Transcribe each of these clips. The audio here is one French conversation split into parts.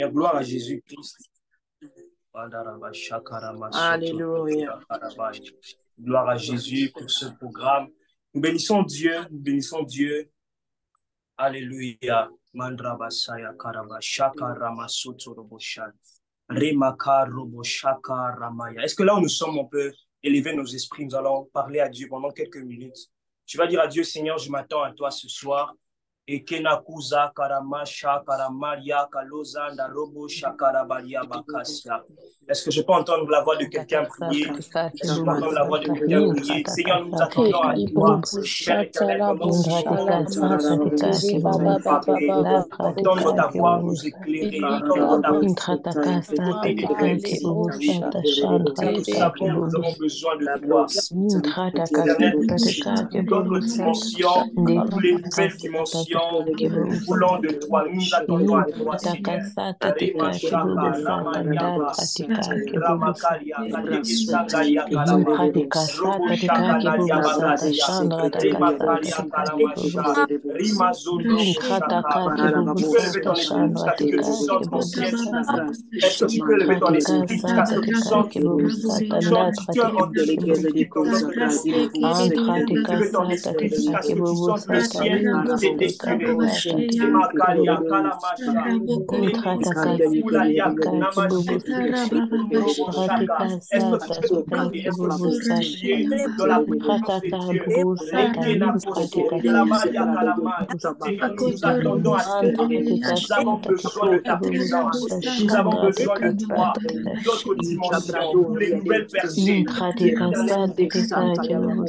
Gloire à Jésus-Christ. Alléluia. Gloire à Jésus pour ce programme. Nous bénissons Dieu, nous bénissons Dieu. Alléluia. Mandrabasaya Karabashaka Ramasoto Roboshan. Remaka Roboshaka Ramaya. Est-ce que là où nous sommes, on peut élever nos esprits? Nous allons parler à Dieu pendant quelques minutes. Tu vas dire à Dieu, Seigneur, je m'attends à toi ce soir. Et Kenakuza Karamasha Karamaria Kalozanda Robo Shakarabaria Bakasia. Est-ce que je peux entendre la voix de quelqu'un prier? Est-ce que je peux entendre la voix de quelqu'un prier? Seigneur, nous attendons à toi. Père éternel, pendant ce soir, entendre ta voix nous éclairer, entendre ta voix nous avons besoin de toi. D'autres dimensions, toutes les nouvelles dimensions, nous voulons de toi, nous nous attendons à toi, Seigneur. Est-ce que tu peux lever ton esprit jusqu'à ce que tu sentes tu as ton esprit jusqu'à ce que tu sentes le ciel s'est déchiré. Est-ce que tu peux prier? Est-ce que tu peux prier dans la présence de Dieu? Nous attendons à toi. Nous avons besoin de ta présence. Nous avons besoin de toi. D'autres dimensions, les nouvelles percées.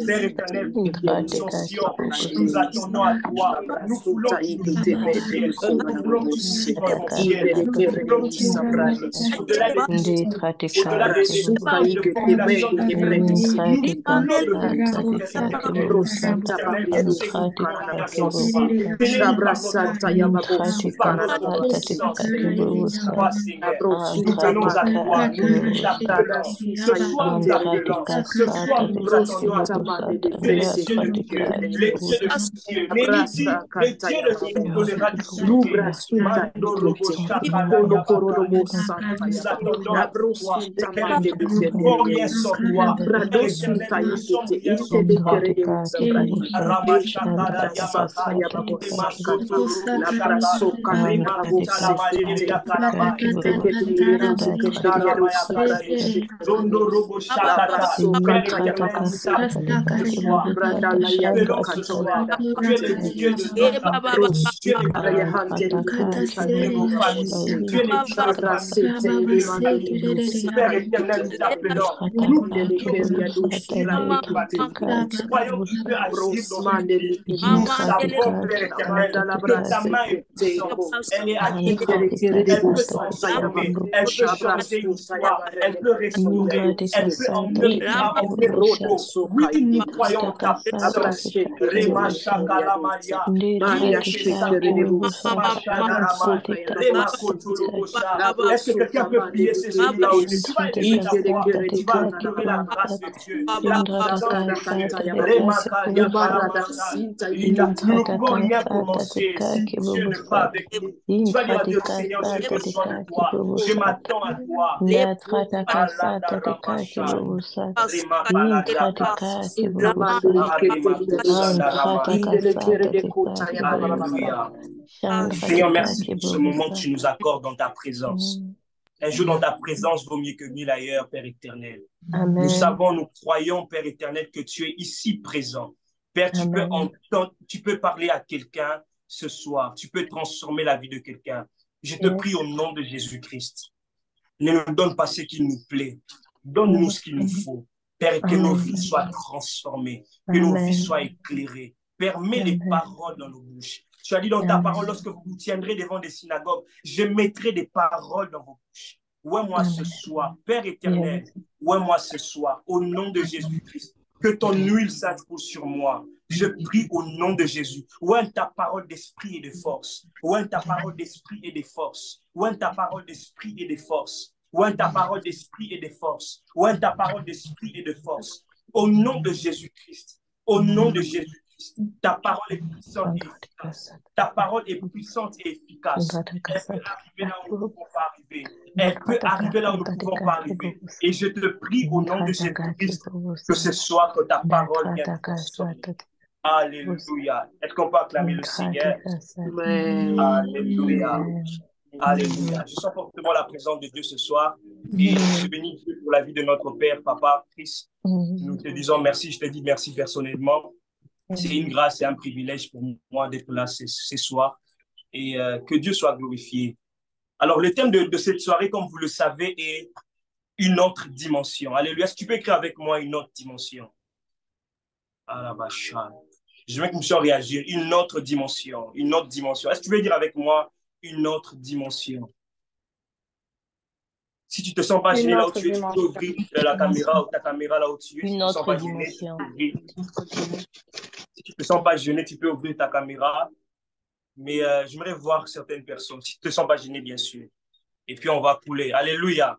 Père éternel, nous attendons à toi. Nous voulons que tu nous ciel. Nous voulons que tu nous ciel. Nous voulons que tu nous au-delà des au-delà des populations différentes. Nous voulons le Père éternel, nous t'appelons. Nous croyons que tu peux agir dans notre vie. Nous savons, Père éternel, que ta main est puissante. Elle est active. Elle peut transformer. Elle peut changer une histoire. Elle peut restaurer. Elle peut emmener à repos. Oui, nous croyons en ta puissance. Rema Shakala Maria. Est-ce que quelqu'un peut prier ce jour-là aussi? Tu vas élever ta voix, tu vas acclamer la grâce de Dieu. La présence de Dieu. Nous ne pouvons rien commencer si Dieu n'est pas avec nous. Tu vas dire à Dieu, Seigneur, j'ai besoin de toi. Je m'attends à toi. Seigneur, merci pour ce moment que tu nous accordes dans ta présence. Un jour dans ta présence vaut mieux que 1000 ailleurs, Père éternel. Amen. Nous savons, nous croyons, Père éternel, que tu es ici présent. Père, tu peux parler à quelqu'un ce soir. Tu peux transformer la vie de quelqu'un. Je te prie au nom de Jésus-Christ. Ne nous donne pas ce qu'il nous plaît. Donne-nous ce qu'il nous faut. Père, que nos vies soient transformées. Que nos vies soient éclairées. Permets les paroles dans nos bouches. Tu as dit dans ta parole, lorsque vous vous tiendrez devant des synagogues, je mettrai des paroles dans vos bouches. Ouais-moi ce soir, Père éternel, ouais-moi ce soir, au nom de Jésus-Christ, que ton huile s'ajoute sur moi. Je prie au nom de Jésus. Ouais ta parole d'esprit et de force. Ouais ta parole d'esprit et de force. Ouais ta parole d'esprit et de force. Ouais ta parole d'esprit et de force. Ouais ta parole d'esprit et de force. Au nom de Jésus-Christ. Au nom de Jésus-Christ. Ta parole est puissante et efficace. Ta parole est puissante et efficace. Elle peut arriver là où nous ne pouvons pas arriver. Elle peut arriver là où nous ne pouvons pas arriver. Et je te prie au nom de Jésus-Christ que ce soit que ta parole vienne consommer. Alléluia. Est-ce qu'on peut acclamer le Seigneur? Alléluia. Alléluia. Je sens fortement la présence de Dieu ce soir. Et je bénis Dieu pour la vie de notre Père, Papa, Christ. Nous te disons merci. Je te dis merci personnellement. C'est une grâce et un privilège pour moi d'être là ce soir. Et que Dieu soit glorifié. Alors, le thème de cette soirée, comme vous le savez, est une autre dimension. Alléluia. Est-ce que tu peux écrire avec moi une autre dimension? Je veux que nous puissions réagir. Une autre dimension. Une autre dimension. Est-ce que tu veux dire avec moi une autre dimension? Si tu ne te sens pas gêné là où tu es, tu peux ouvrir la caméra ou ta caméra là où tu es. Si tu ne te sens pas gêné, tu peux ouvrir. Si tu ne te sens pas gêné, tu peux ouvrir ta caméra. Mais j'aimerais voir certaines personnes. Si tu ne te sens pas gêné, bien sûr. Et puis, on va couler. Alléluia.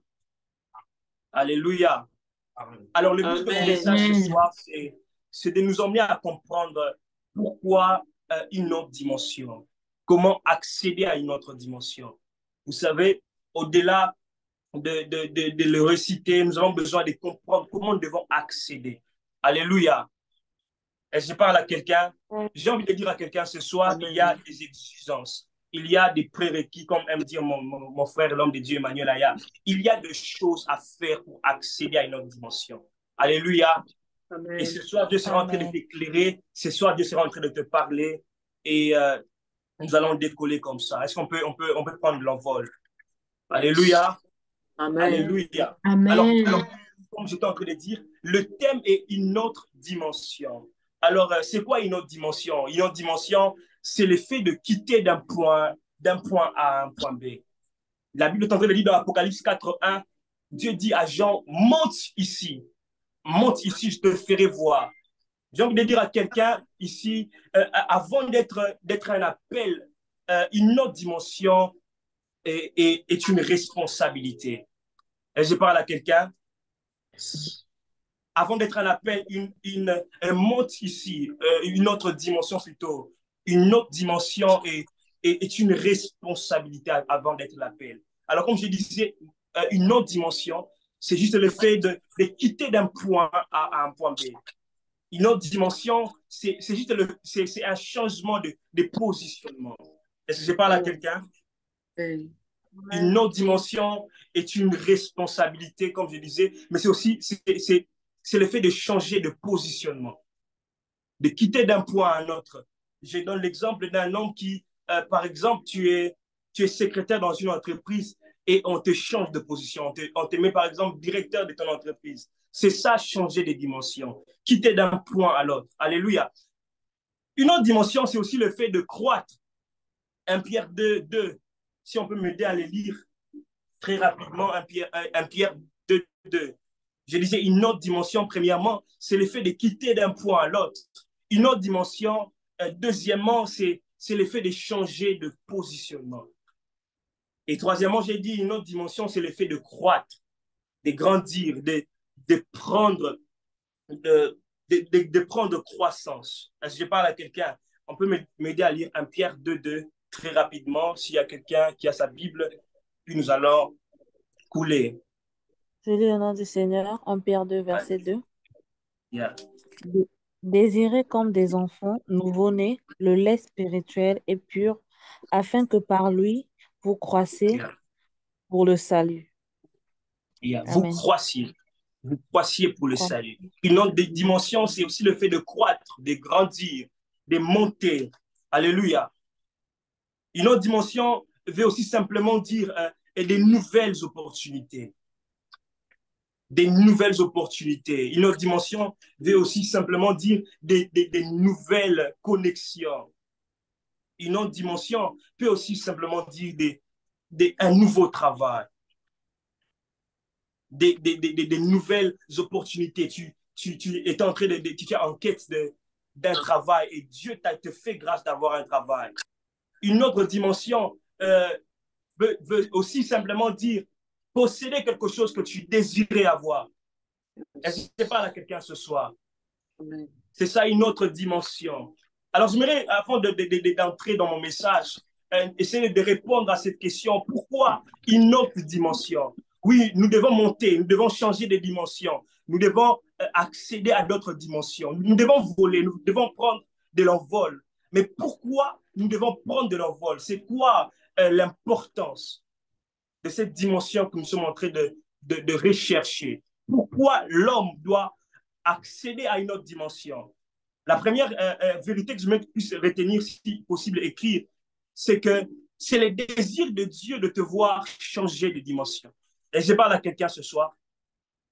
Alléluia. Alors, le but de mon message ce soir, c'est de nous emmener à comprendre pourquoi une autre dimension. Comment accéder à une autre dimension. Vous savez, au-delà de le réciter, nous avons besoin de comprendre comment nous devons accéder. Alléluia. Est-ce que je parle à quelqu'un? J'ai envie de dire à quelqu'un ce soir qu'il y a des exigences. Il y a des prérequis, comme aime dire mon frère, l'homme de Dieu, Emmanuel Aya. Il y a des choses à faire pour accéder à une autre dimension. Alléluia. Amen. Et ce soir, Dieu sera en train de t'éclairer. Ce soir, Dieu sera en train de te parler. Et nous allons décoller comme ça. Est-ce qu'on peut prendre l'envol? Alléluia. Amen. Alléluia. Amen. Alors, comme j'étais en train de dire, le thème est une autre dimension. Alors, c'est quoi une autre dimension? Une autre dimension, c'est le fait de quitter d'un point A à un point B. La Bible est en train de dire dans Apocalypse 4:1, Dieu dit à Jean, monte ici, je te ferai voir. J'ai envie de dire à quelqu'un ici, avant d'être un appel, une autre dimension est une responsabilité. Et je parle à quelqu'un. Avant d'être un appel, un monte ici, une autre dimension plutôt, une autre dimension est une responsabilité avant d'être l'appel. Alors, comme je disais, une autre dimension, c'est juste le fait de quitter d'un point A à un point B. Une autre dimension, c'est juste c'est un changement de positionnement. Est-ce que je parle à quelqu'un? Une autre dimension est une responsabilité, comme je disais, mais c'est aussi c'est le fait de changer de positionnement, de quitter d'un point à un autre. Je donne l'exemple d'un homme qui, par exemple, tu es secrétaire dans une entreprise et on te change de position. On te met, par exemple, directeur de ton entreprise. C'est ça, changer de dimension, quitter d'un point à l'autre. Alléluia. Une autre dimension, c'est aussi le fait de croître. 1 Pierre 2, si on peut m'aider à les lire très rapidement, 1 Pierre 2. Je disais une autre dimension, premièrement, c'est le fait de quitter d'un point à l'autre. Une autre dimension, deuxièmement, c'est le fait de changer de positionnement. Et troisièmement, j'ai dit une autre dimension, c'est le fait de croître, de grandir, de prendre croissance. Est-ce que je parle à quelqu'un? On peut m'aider à lire 1 Pierre 2 très rapidement, s'il y a quelqu'un qui a sa Bible, puis nous allons couler. Je lis au nom du Seigneur, 1 Pierre 2, verset 2. Yeah. Désirez comme des enfants nouveau-nés le lait spirituel et pur, afin que par lui, vous croissiez pour le salut. Vous croissiez pour le salut. Une autre dimension, c'est aussi le fait de croître, de grandir, de monter. Alléluia. Une autre dimension veut aussi simplement dire des nouvelles opportunités. Des nouvelles opportunités. Une autre dimension veut aussi simplement dire des nouvelles connexions. Une autre dimension peut aussi simplement dire un nouveau travail. Des nouvelles opportunités. Tu es en train tu es en quête d'un travail et Dieu te fait grâce d'avoir un travail. Une autre dimension veut aussi simplement dire posséder quelque chose que tu désirais avoir. Est-ce que je parle à quelqu'un ce soir? C'est ça une autre dimension. Alors, j'aimerais, avant d'entrer dans mon message, essayer de répondre à cette question. Pourquoi une autre dimension? Oui, nous devons monter, nous devons changer de dimension. Nous devons accéder à d'autres dimensions. Nous devons voler, nous devons prendre de l'envol. Mais pourquoi nous devons prendre de l'envol? C'est quoi l'importance de cette dimension que nous sommes en train de rechercher? Pourquoi l'homme doit accéder à une autre dimension? La première vérité que je puisse retenir, si possible, écrire, c'est que c'est le désir de Dieu de te voir changer de dimension. Et je parle à quelqu'un ce soir.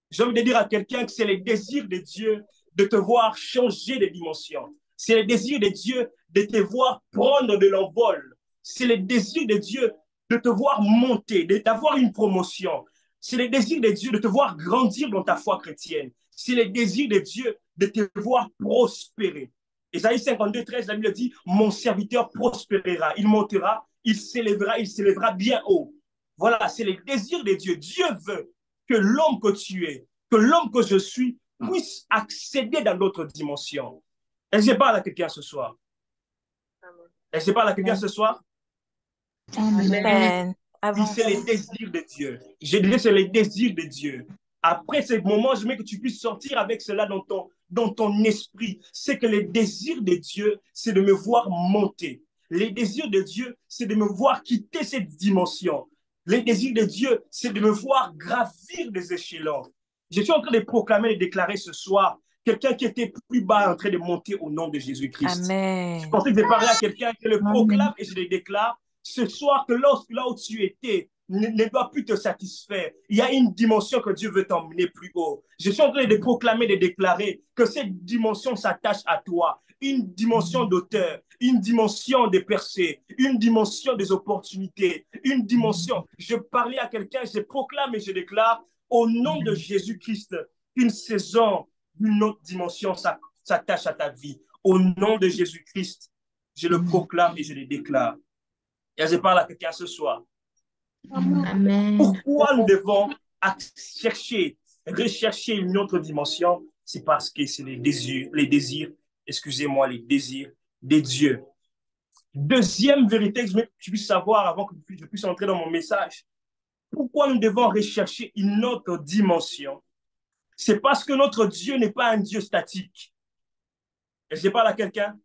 J'ai envie de dire à quelqu'un que c'est le désir de Dieu de te voir changer de dimension. C'est le désir de Dieu de te voir prendre de l'envol. C'est le désir de Dieu de te voir monter, d'avoir une promotion. C'est le désir de Dieu de te voir grandir dans ta foi chrétienne. C'est le désir de Dieu de te voir prospérer. Ésaïe 52, 13, la Bible dit, mon serviteur prospérera, il montera, il s'élèvera bien haut. Voilà, c'est le désir de Dieu. Dieu veut que l'homme que tu es, que l'homme que je suis, puisse accéder dans d'autres dimensions. Est-ce que je parle à quelqu'un ce soir? Est-ce que je parle à quelqu'un ce soir? Amen. Oui, c'est le désir de Dieu. Je dirais c'est le désir de Dieu. Après ce moment, je veux que tu puisses sortir avec cela dans ton esprit. C'est que le désir de Dieu, c'est de me voir monter. Le désir de Dieu, c'est de me voir quitter cette dimension. Le désir de Dieu, c'est de me voir gravir des échelons. Je suis en train de proclamer et de déclarer ce soir quelqu'un qui était plus bas en train de monter au nom de Jésus-Christ. Amen. Je pensais que je parlais à quelqu'un qui le proclame et je le déclare ce soir que là où tu étais ne doit plus te satisfaire. Il y a une dimension que Dieu veut t'emmener plus haut. Je suis en train de proclamer, de déclarer que cette dimension s'attache à toi. Une dimension d'auteur, une dimension de percée, une dimension des opportunités, une dimension. Je parlais à quelqu'un, je proclame et je déclare au nom de Jésus-Christ qu'une saison d'une autre dimension s'attache à ta vie. Au nom de Jésus-Christ, je le proclame et je le déclare. Et je parle à quelqu'un ce soir. Amen. Pourquoi nous devons rechercher une autre dimension? C'est parce que c'est les désirs de Dieu. Deuxième vérité que je puisse savoir avant que je puisse entrer dans mon message. Pourquoi nous devons rechercher une autre dimension? C'est parce que notre Dieu n'est pas un Dieu statique. Et je parle à quelqu'un.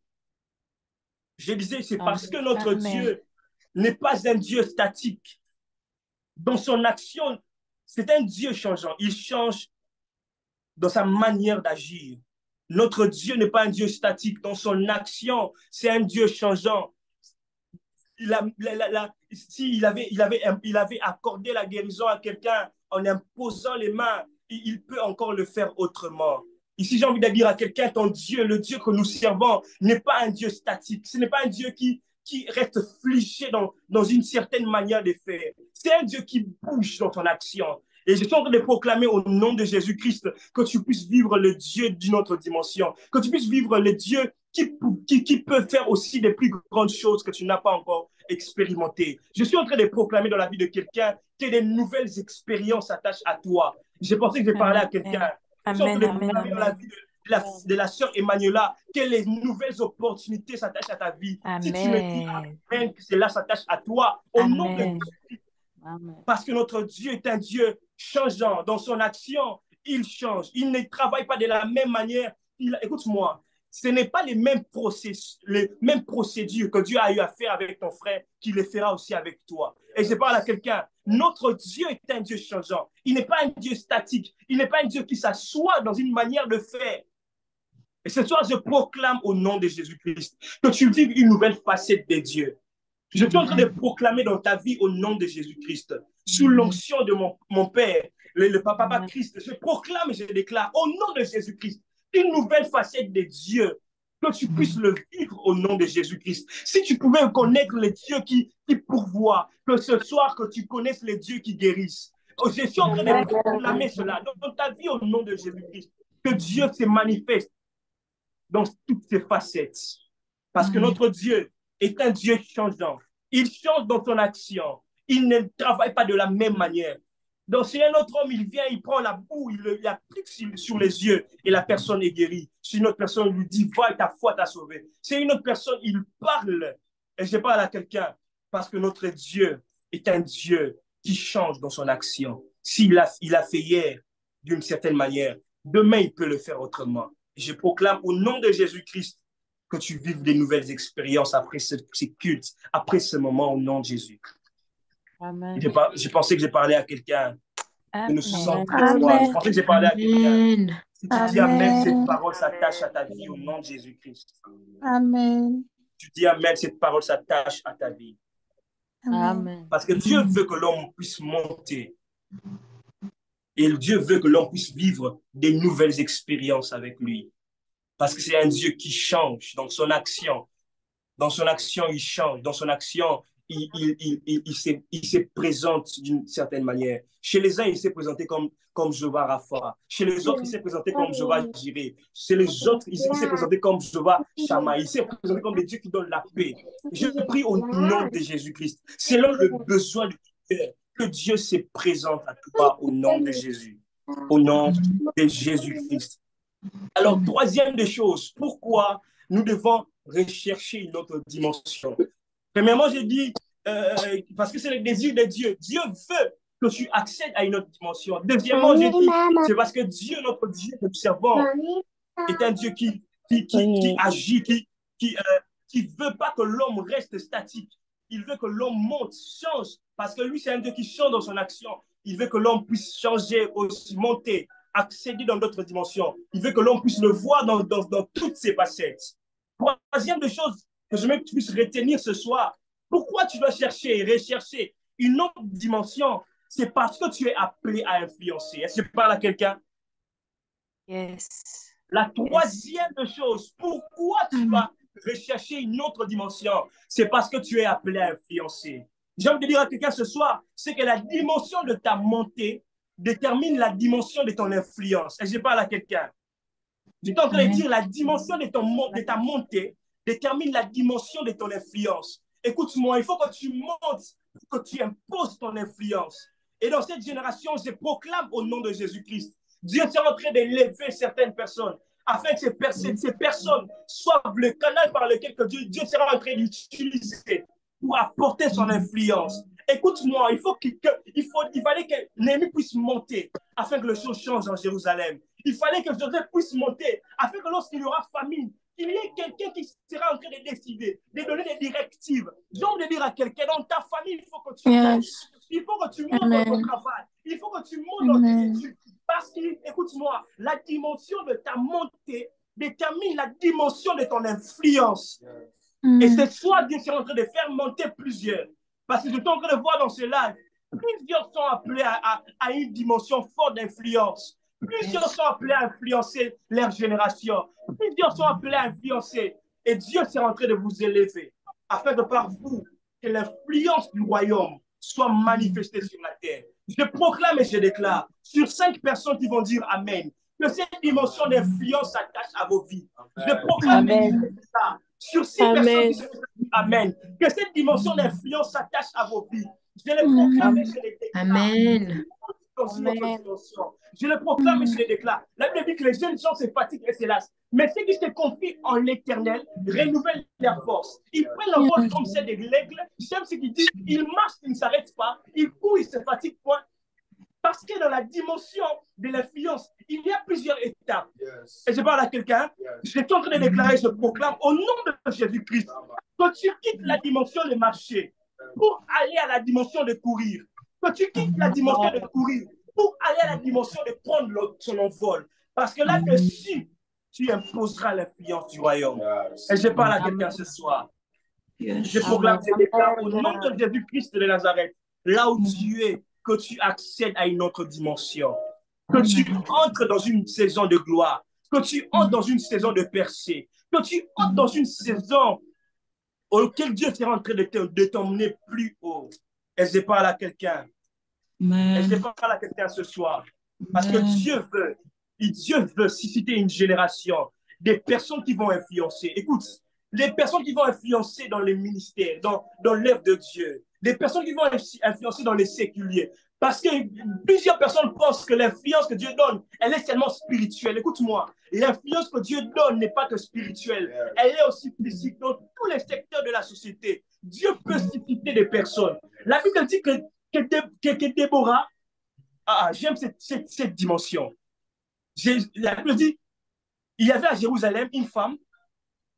Je disais, c'est parce que notre Dieu n'est pas un Dieu statique. Dans son action, c'est un Dieu changeant. Il change dans sa manière d'agir. Notre Dieu n'est pas un Dieu statique. Dans son action, c'est un Dieu changeant. S'il avait accordé la guérison à quelqu'un en imposant les mains, il peut encore le faire autrement. Ici, j'ai envie de dire à quelqu'un, ton Dieu, le Dieu que nous servons, n'est pas un Dieu statique. Ce n'est pas un Dieu qui reste figé dans une certaine manière de faire. C'est un Dieu qui bouge dans ton action. Et je suis en train de proclamer au nom de Jésus-Christ que tu puisses vivre le Dieu d'une autre dimension, que tu puisses vivre le Dieu qui peut faire aussi des plus grandes choses que tu n'as pas encore expérimentées. Je suis en train de proclamer dans la vie de quelqu'un que des nouvelles expériences s'attachent à toi. J'ai pensé que je parlais à quelqu'un. Je suis en train de proclamer dans la vie de la sœur Emmanuela que les nouvelles opportunités s'attachent à ta vie. Amen. Si tu me dis amen, que cela s'attache à toi, au nom de Jésus. Parce que notre Dieu est un Dieu changeant. Dans son action, il change. Il ne travaille pas de la même manière. Écoute-moi, ce n'est pas les mêmes procédures que Dieu a eu à faire avec ton frère qu'il les fera aussi avec toi. Et je parle à quelqu'un. Notre Dieu est un Dieu changeant. Il n'est pas un Dieu statique. Il n'est pas un Dieu qui s'assoit dans une manière de faire. Et ce soir, je proclame au nom de Jésus-Christ que tu vives une nouvelle facette de Dieu. Je suis en train de proclamer dans ta vie au nom de Jésus-Christ, sous l'onction de mon Père, le Papa Christ. Je proclame et je déclare au nom de Jésus-Christ une nouvelle facette de Dieu, que tu puisses le vivre au nom de Jésus-Christ. Si tu pouvais connaître le Dieu qui pourvoit, que ce soir que tu connaisses le Dieu qui guérisse. Je suis en train de proclamer cela dans ta vie au nom de Jésus-Christ, que Dieu se manifeste dans toutes ses facettes. Parce que notre Dieu est un Dieu changeant. Il change dans son action. Il ne travaille pas de la même manière. Donc, si un autre homme, il vient, il prend la boue, il applique sur les yeux et la personne est guérie. Si une autre personne lui dit, va, ta foi t'a sauvé. Si une autre personne, il parle, et je parle à quelqu'un, parce que notre Dieu est un Dieu qui change dans son action. Il a fait hier d'une certaine manière, demain, il peut le faire autrement. Je proclame au nom de Jésus-Christ que tu vives des nouvelles expériences après ces cultes, après ce moment au nom de Jésus. Amen. Je pensais que j'ai parlé à quelqu'un qui ne se sent très Amen. froid. Je pensais que j'ai parlé à quelqu'un. Si tu dis Amen, Amen. cette parole s'attache à ta vie au nom de Jésus-Christ. Amen. Tu dis Amen, cette parole s'attache à ta vie. Amen. Parce que Dieu veut que l'homme puisse monter. Et Dieu veut que l'homme puisse vivre des nouvelles expériences avec lui. Parce que c'est un Dieu qui change dans son action. Dans son action, il change. Dans son action, il se présente d'une certaine manière. Chez les uns, il s'est présenté comme Jehovah Rapha. Chez les autres, il s'est présenté comme Jehovah Jireh. Chez les autres, il s'est présenté comme Jehovah Shammah. Il s'est présenté comme des dieux qui donnent la paix. Je prie au nom de Jésus-Christ. C'est là le besoin du cœur que Dieu se présente à toi au nom de Jésus. Au nom de Jésus-Christ. Alors, troisième des choses, pourquoi nous devons rechercher une autre dimension? Premièrement, j'ai dit, parce que c'est le désir de Dieu. Dieu veut que tu accèdes à une autre dimension. Deuxièmement, j'ai dit, c'est parce que Dieu, notre Dieu que nous servons, est un Dieu qui agit, qui veut pas que l'homme reste statique. Il veut que l'homme monte, change, parce que lui, c'est un Dieu qui change dans son action. Il veut que l'homme puisse changer aussi, monter, accéder dans d'autres dimensions. Il veut que l'homme puisse le voir dans toutes ses facettes. Troisième des choses que je veux que tu puisses retenir ce soir, pourquoi tu dois chercher et rechercher une autre dimension? C'est parce que tu es appelé à influencer. Est-ce que je parle à quelqu'un? Yes. La troisième chose, pourquoi tu dois rechercher une autre dimension? C'est parce que tu es appelé à influencer. J'ai envie de dire à quelqu'un ce soir, c'est que la dimension de ta montée détermine la dimension de ton influence. Et je parle à quelqu'un. J'étais en train de dire la dimension de ta montée détermine la dimension de ton influence. Écoute-moi, il faut que tu montes, que tu imposes ton influence. Et dans cette génération, je proclame au nom de Jésus-Christ, Dieu est en train d'élever certaines personnes afin que ces personnes soient le canal par lequel que Dieu sera en train d'utiliser pour apporter son influence. Écoute-moi, il fallait que Néhémie puisse monter afin que les choses changent en Jérusalem. Il fallait que Joseph puisse monter afin que lorsqu'il y aura famine, qu'il y ait quelqu'un qui sera en train de décider, de donner des directives. J'ai envie de dire à quelqu'un, dans ta famille, il faut que tu montes. Il faut que tu montes dans ton travail. Il faut que tu montes dans tes études. Parce que, écoute-moi, la dimension de ta montée détermine la dimension de ton influence. Et c'est soit Dieu est en train de faire monter plusieurs. Parce que je suis en train de voir dans ce live, plusieurs sont appelés à une dimension forte d'influence. Plusieurs sont appelés à influencer leur génération. Plusieurs sont appelés à influencer. Et Dieu est en train de vous élever afin que par vous, que l'influence du royaume soit manifestée sur la terre. Je proclame et je déclare sur 5 personnes qui vont dire Amen, que cette dimension d'influence s'attache à vos vies. Je proclame et je déclare sur 6 personnes qui se disent Amen, que cette dimension d'influence s'attache à vos vies. Je le proclame et je le déclare. Amen. Je le proclame et je le déclare. La Bible dit que les jeunes gens se fatiguent et se lassent. Mais ceux qui se confient en l'Éternel renouvellent leur force. Ils prennent la voie comme celle de l'aigle. J'aime ce qu'il dit. Ils marchent, ils ne s'arrêtent pas. Ils courent, ils ne se fatiguent point. Parce que dans la dimension de l'influence, il y a plusieurs étapes. Et je parle à quelqu'un. Je suis en train de déclarer, je proclame au nom de Jésus-Christ que tu quittes la dimension de marcher pour aller à la dimension de courir. Que tu quittes la dimension de courir pour aller à la dimension de prendre son envol. Parce que là, dessus, tu imposeras l'influence du royaume. Et je parle à quelqu'un ce soir. Je proclame ce déclare au nom de Jésus-Christ de Nazareth. Là où tu es, que tu accèdes à une autre dimension. Que tu entres dans une saison de gloire. Que tu entres dans une saison de percée. Que tu entres dans une saison auquel Dieu sera en train de t'emmener plus haut. Et je parle à quelqu'un. Et je parle à quelqu'un ce soir. Parce que Dieu veut susciter une génération des personnes qui vont influencer. Écoute, les personnes qui vont influencer dans les ministères, dans l'œuvre de Dieu, les personnes qui vont influencer dans les séculiers, Parce que plusieurs personnes pensent que l'influence que Dieu donne, elle est seulement spirituelle. Écoute-moi, l'influence que Dieu donne n'est pas que spirituelle. Elle est aussi physique dans tous les secteurs de la société. Dieu peut susciter des personnes. La Bible dit que Déborah, j'aime cette dimension. La Bible dit, il y avait à Jérusalem une femme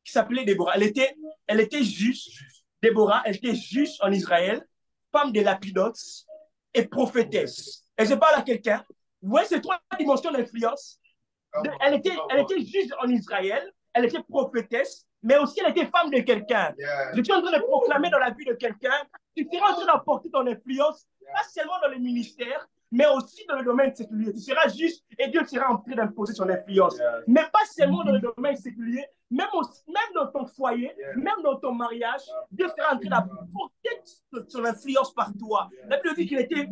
qui s'appelait Déborah. Elle était juge. Déborah, elle était juge en Israël, femme de Lapidote et prophétesse. Et je parle à quelqu'un. Vous voyez ces trois dimensions d'influence. Elle était juge en Israël, elle était prophétesse, mais aussi elle était femme de quelqu'un. Je suis en train de proclamer dans la vie de quelqu'un, tu seras en train d'apporter ton influence, pas seulement dans le ministère, mais aussi dans le domaine séculier. Tu seras juste et Dieu sera en train d'imposer son influence. Mais pas seulement dans le domaine séculier, même dans ton foyer, même dans ton mariage, Dieu sera en train d'apporter son influence par toi. La Bible dit qu'elle était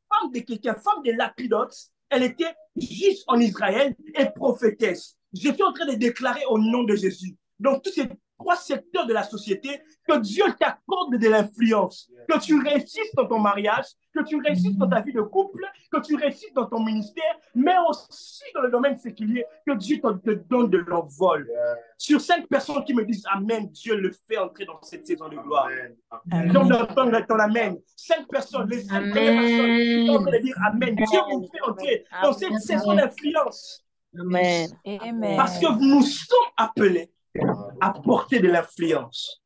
femme de quelqu'un, femme de Lapidote. Elle était juge en Israël et prophétesse. Je suis en train de déclarer au nom de Jésus, dans tous ces trois secteurs de la société, que Dieu t'accorde de l'influence, que tu réussisses dans ton mariage, que tu réussisses dans ta vie de couple, que tu réussisses dans ton ministère, mais aussi dans le domaine séculier, que Dieu te donne de l'envol. Sur 5 personnes qui me disent Amen, Dieu le fait entrer dans cette saison de gloire. Donc, d'entendre ton Amen. 5 personnes, les 5 personnes qui sont en train de dire Amen. Dieu vous fait entrer dans cette saison d'influence. Amen. Parce que nous sommes appelés à porter de l'influence.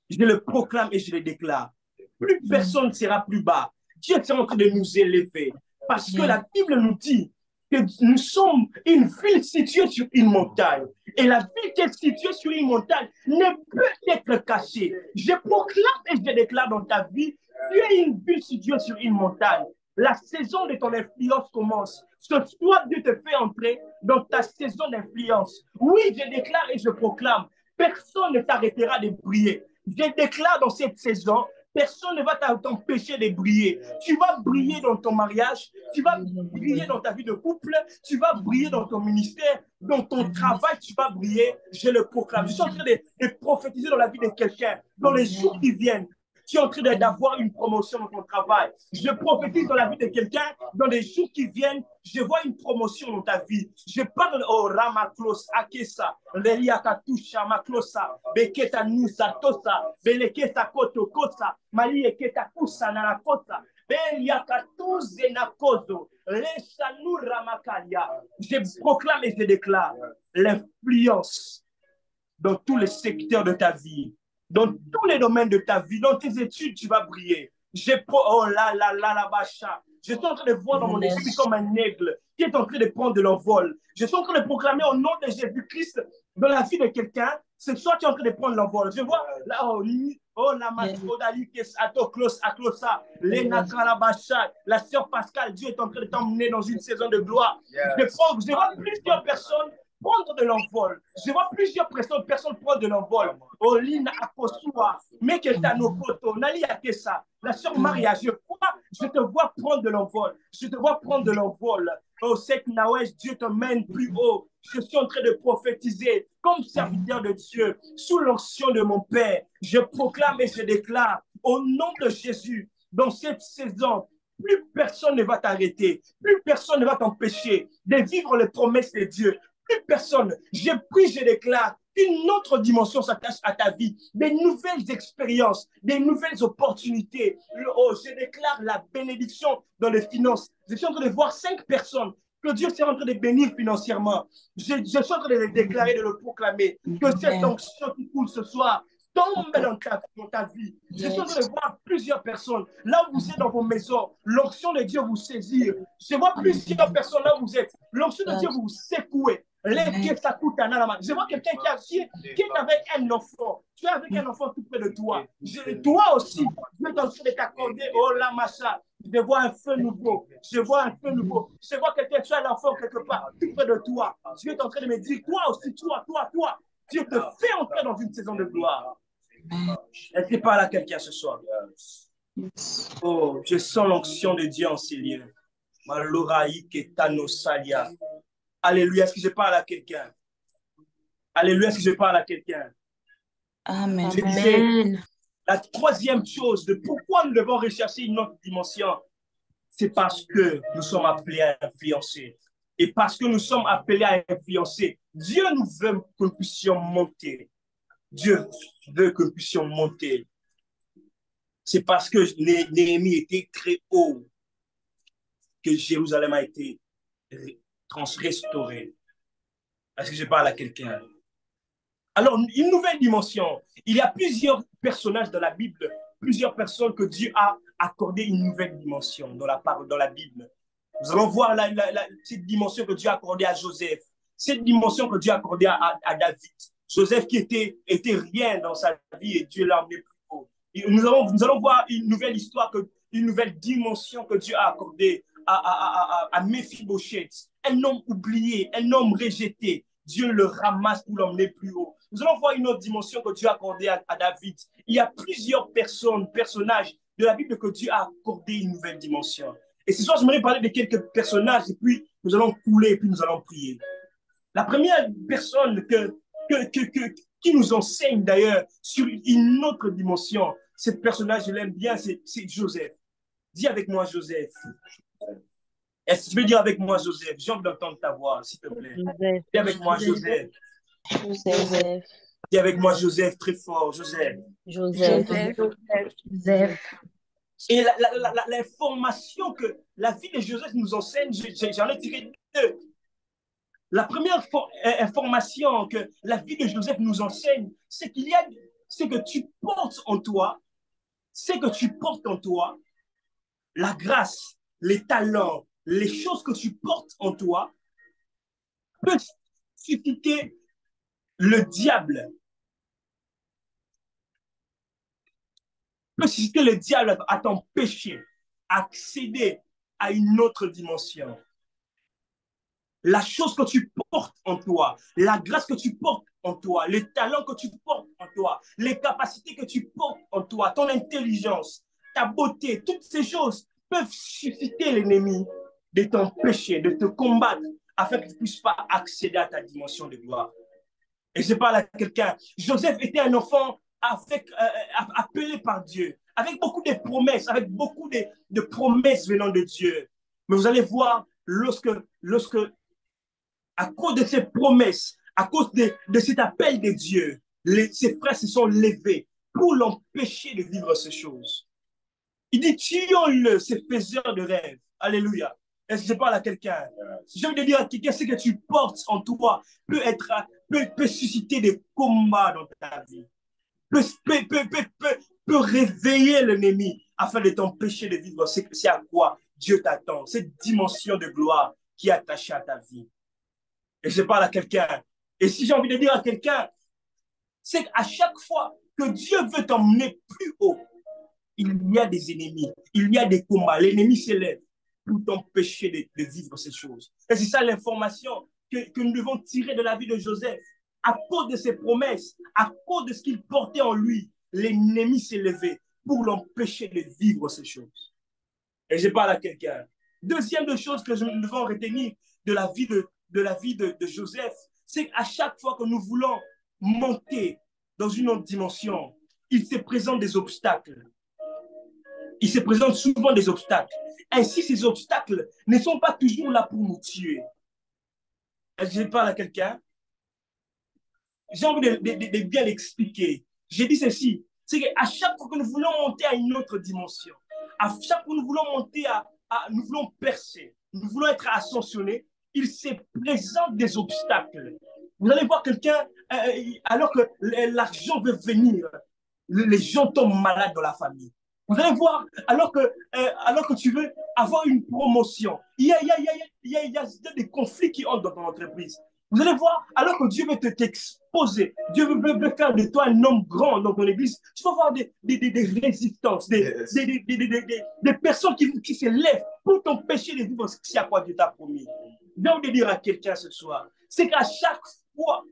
Je le proclame et je le déclare. Plus personne ne sera plus bas. Dieu est en train de nous élever. Parce que la Bible nous dit que nous sommes une ville située sur une montagne. Et la ville qui est située sur une montagne ne peut être cachée. Je proclame et je déclare dans ta vie, tu es une ville située sur une montagne. La saison de ton influence commence. Ce soir, Dieu te fait entrer dans ta saison d'influence. Oui, je déclare et je proclame, personne ne t'arrêtera de briller. Je déclare dans cette saison, personne ne va t'empêcher de briller. Tu vas briller dans ton mariage, tu vas briller dans ta vie de couple, tu vas briller dans ton ministère, dans ton travail, tu vas briller. Je le proclame. Je suis en train de prophétiser dans la vie de quelqu'un, dans les jours qui viennent. Tu es en train d'avoir une promotion dans ton travail. Je prophétise dans la vie de quelqu'un, dans les jours qui viennent, je vois une promotion dans ta vie. Je parle au Ramaklos, Akesa, Leliakatusha, Maklosa, Beketa Nusa, Tosa, Beleketa Koto, Kosa, Mali Eketa Kusa, Narakosa, Beliakatuze Nakozo, Lesanu Ramakalia. Je proclame et je déclare l'influence dans tous les secteurs de ta vie. Dans tous les domaines de ta vie, dans tes études, tu vas briller. Oh là là là là, bacha. Je suis en train de voir dans mon esprit comme un aigle qui est en train de prendre de l'envol. Je suis en train de proclamer au nom de Jésus-Christ dans la vie de quelqu'un. Ce soir, tu es en train de prendre l'envol. Je vois là, la Masodali, Atoklos, Aklosa, Lena Kalabacha, la sœur Pascal. Dieu est en train de t'emmener dans une saison de gloire. Je vois plusieurs personnes prendre de l'envol. Je vois plusieurs personnes prendre de l'envol. Olina Akosua, Meketanokoto, Nali Akesa, la sœur Maria, je te vois prendre de l'envol. Je te vois prendre de l'envol. Oh, Sek Nawesh, Dieu te mène plus haut. Je suis en train de prophétiser comme serviteur de Dieu, sous l'onction de mon Père. Je proclame et je déclare au nom de Jésus, dans cette saison, plus personne ne va t'arrêter, plus personne ne va t'empêcher de vivre les promesses de Dieu. Plus personne. Je prie, je déclare qu'une autre dimension s'attache à ta vie, des nouvelles expériences, des nouvelles opportunités. Oh, je déclare la bénédiction dans les finances. Je suis en train de voir 5 personnes que Dieu est en train de bénir financièrement. Je suis en train de le déclarer, de le proclamer, que cette onction qui coule ce soir tombe dans ta vie. Je suis en train de voir plusieurs personnes. Là où vous êtes dans vos maisons, l'onction de Dieu vous saisit. Je vois plusieurs personnes là où vous êtes. L'onction de Dieu vous secoue. Je vois quelqu'un qui est avec un enfant. Tu es avec un enfant tout près de toi. Toi aussi, Dieu est en train de t'accorder. Oh la macha. Je vois un feu nouveau. Je vois un feu nouveau. Je vois quelqu'un, tu as l'enfant quelque part, tout près de toi. Dieu est en train de me dire, toi aussi, toi. Dieu te fait entrer dans une saison de gloire. Est-ce que parle à quelqu'un ce soir? Oh, je sens l'onction de Dieu en ces lieux. Alléluia, est-ce que je parle à quelqu'un? Alléluia, est-ce que je parle à quelqu'un? Amen. Je disais, la troisième chose de pourquoi nous devons rechercher une autre dimension, c'est parce que nous sommes appelés à influencer. Et parce que nous sommes appelés à influencer, Dieu nous veut que nous puissions monter. Dieu veut que nous puissions monter. C'est parce que Néhémie était très haut que Jérusalem a été restaurée. Est-ce que je parle à quelqu'un? Alors, une nouvelle dimension. Il y a plusieurs personnages dans la Bible, plusieurs personnes que Dieu a accordé une nouvelle dimension dans la Bible. Nous allons voir cette dimension que Dieu a accordée à Joseph, cette dimension que Dieu a accordée à David. Joseph qui était rien dans sa vie et Dieu l'a emmené plus haut. Nous allons voir une nouvelle histoire, une nouvelle dimension que Dieu a accordée à Méphibosheth, un homme oublié, un homme rejeté. Dieu le ramasse pour l'emmener plus haut. Nous allons voir une autre dimension que Dieu a accordée à David. Il y a plusieurs personnages de la Bible que Dieu a accordé une nouvelle dimension. Et ce soir, j'aimerais parler de quelques personnages et puis nous allons couler et puis nous allons prier. La première personne qui nous enseigne d'ailleurs sur une autre dimension, ce personnage, je l'aime bien, c'est Joseph. Dis avec moi Joseph. Est-ce que tu veux dire avec moi Joseph? J'ai envie d'entendre ta voix, s'il te plaît. Joseph. Dis avec moi Joseph. Joseph. Dis avec moi Joseph, très fort, Joseph. Joseph. Joseph. Et l'information que la vie de Joseph nous enseigne, j'en ai tiré deux. La première information que la vie de Joseph nous enseigne, c'est que tu portes en toi, la grâce, les talents, les choses que tu portes en toi, peut susciter le diable. Peut susciter le diable à t'empêcher d'accéder à une autre dimension. La chose que tu portes en toi, la grâce que tu portes en toi, les talents que tu portes en toi, les capacités que tu portes en toi, ton intelligence, ta beauté, toutes ces choses peuvent susciter l'ennemi de t'empêcher, de te combattre, afin que tu ne puisses pas accéder à ta dimension de gloire. Et je parle à quelqu'un. Joseph était un enfant appelé par Dieu, avec beaucoup de promesses, avec beaucoup de promesses venant de Dieu. Mais vous allez voir, lorsque à cause de ces promesses, à cause de cet appel de Dieu, ses frères se sont levés pour l'empêcher de vivre ces choses. Il dit, tuons-le, ces faiseurs de rêves. Alléluia. Est-ce que je parle à quelqu'un? Si je veux dire à quelqu'un, ce que tu portes en toi peut susciter des combats dans ta vie, peut réveiller l'ennemi afin de t'empêcher de vivre. C'est à quoi Dieu t'attend, cette dimension de gloire qui est attachée à ta vie. Et je parle à quelqu'un. Et si j'ai envie de dire à quelqu'un, c'est qu'à chaque fois que Dieu veut t'emmener plus haut, il y a des ennemis, il y a des combats. L'ennemi s'élève pour t'empêcher de vivre ces choses. Et c'est ça l'information que nous devons tirer de la vie de Joseph. À cause de ses promesses, à cause de ce qu'il portait en lui, l'ennemi s'est levé pour l'empêcher de vivre ces choses. Et je parle à quelqu'un. Deuxième de choses que nous devons retenir de la vie de Joseph, c'est qu'à chaque fois que nous voulons monter dans une autre dimension, il se présente des obstacles. Il se présente souvent des obstacles. Ainsi, ces obstacles ne sont pas toujours là pour nous tuer. Je parle à quelqu'un. J'ai envie de bien l'expliquer. J'ai dit ceci, c'est qu'à chaque fois que nous voulons monter à une autre dimension, à chaque fois que nous voulons monter nous voulons percer, nous voulons être ascensionnés, il se présente des obstacles. Vous allez voir quelqu'un, alors que l'argent veut venir, les gens tombent malades dans la famille. Vous allez voir, alors que tu veux avoir une promotion, il y a des conflits qui entrent dans ton entreprise. Vous allez voir, alors que Dieu veut t'exposer, Dieu veut faire de toi un homme grand dans ton église, tu vas voir des résistances, des personnes qui se lèvent pour t'empêcher de vivre ce à quoi Dieu t'a promis. J'ai envie de dire à quelqu'un ce soir, c'est qu'à chaque fois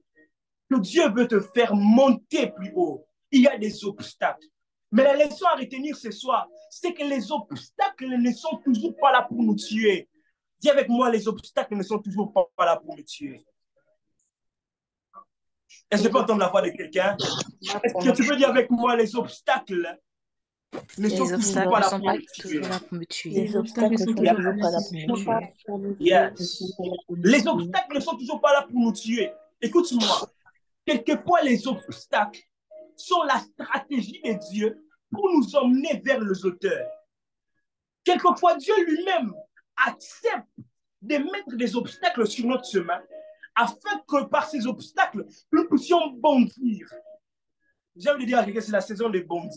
que Dieu veut te faire monter plus haut, il y a des obstacles. Mais la leçon à retenir ce soir, c'est que les obstacles ne sont toujours pas là pour nous tuer. Dis avec moi, les obstacles ne sont toujours pas là pour nous tuer. Est-ce que je peux entendre la voix de quelqu'un? Est-ce que tu peux dire avec moi, les obstacles ne sont toujours pas là pour me tuer. Les obstacles ne sont toujours pas là pour nous tuer. Yes. Les obstacles ne sont toujours pas là pour nous tuer. Écoute-moi. Quelquefois, les obstacles sont la stratégie de Dieu pour nous emmener vers les auteurs. Quelquefois, Dieu lui-même accepte de mettre des obstacles sur notre chemin afin que par ces obstacles, nous puissions bondir. J'ai envie de dire à quelqu'un, c'est la saison de bondir.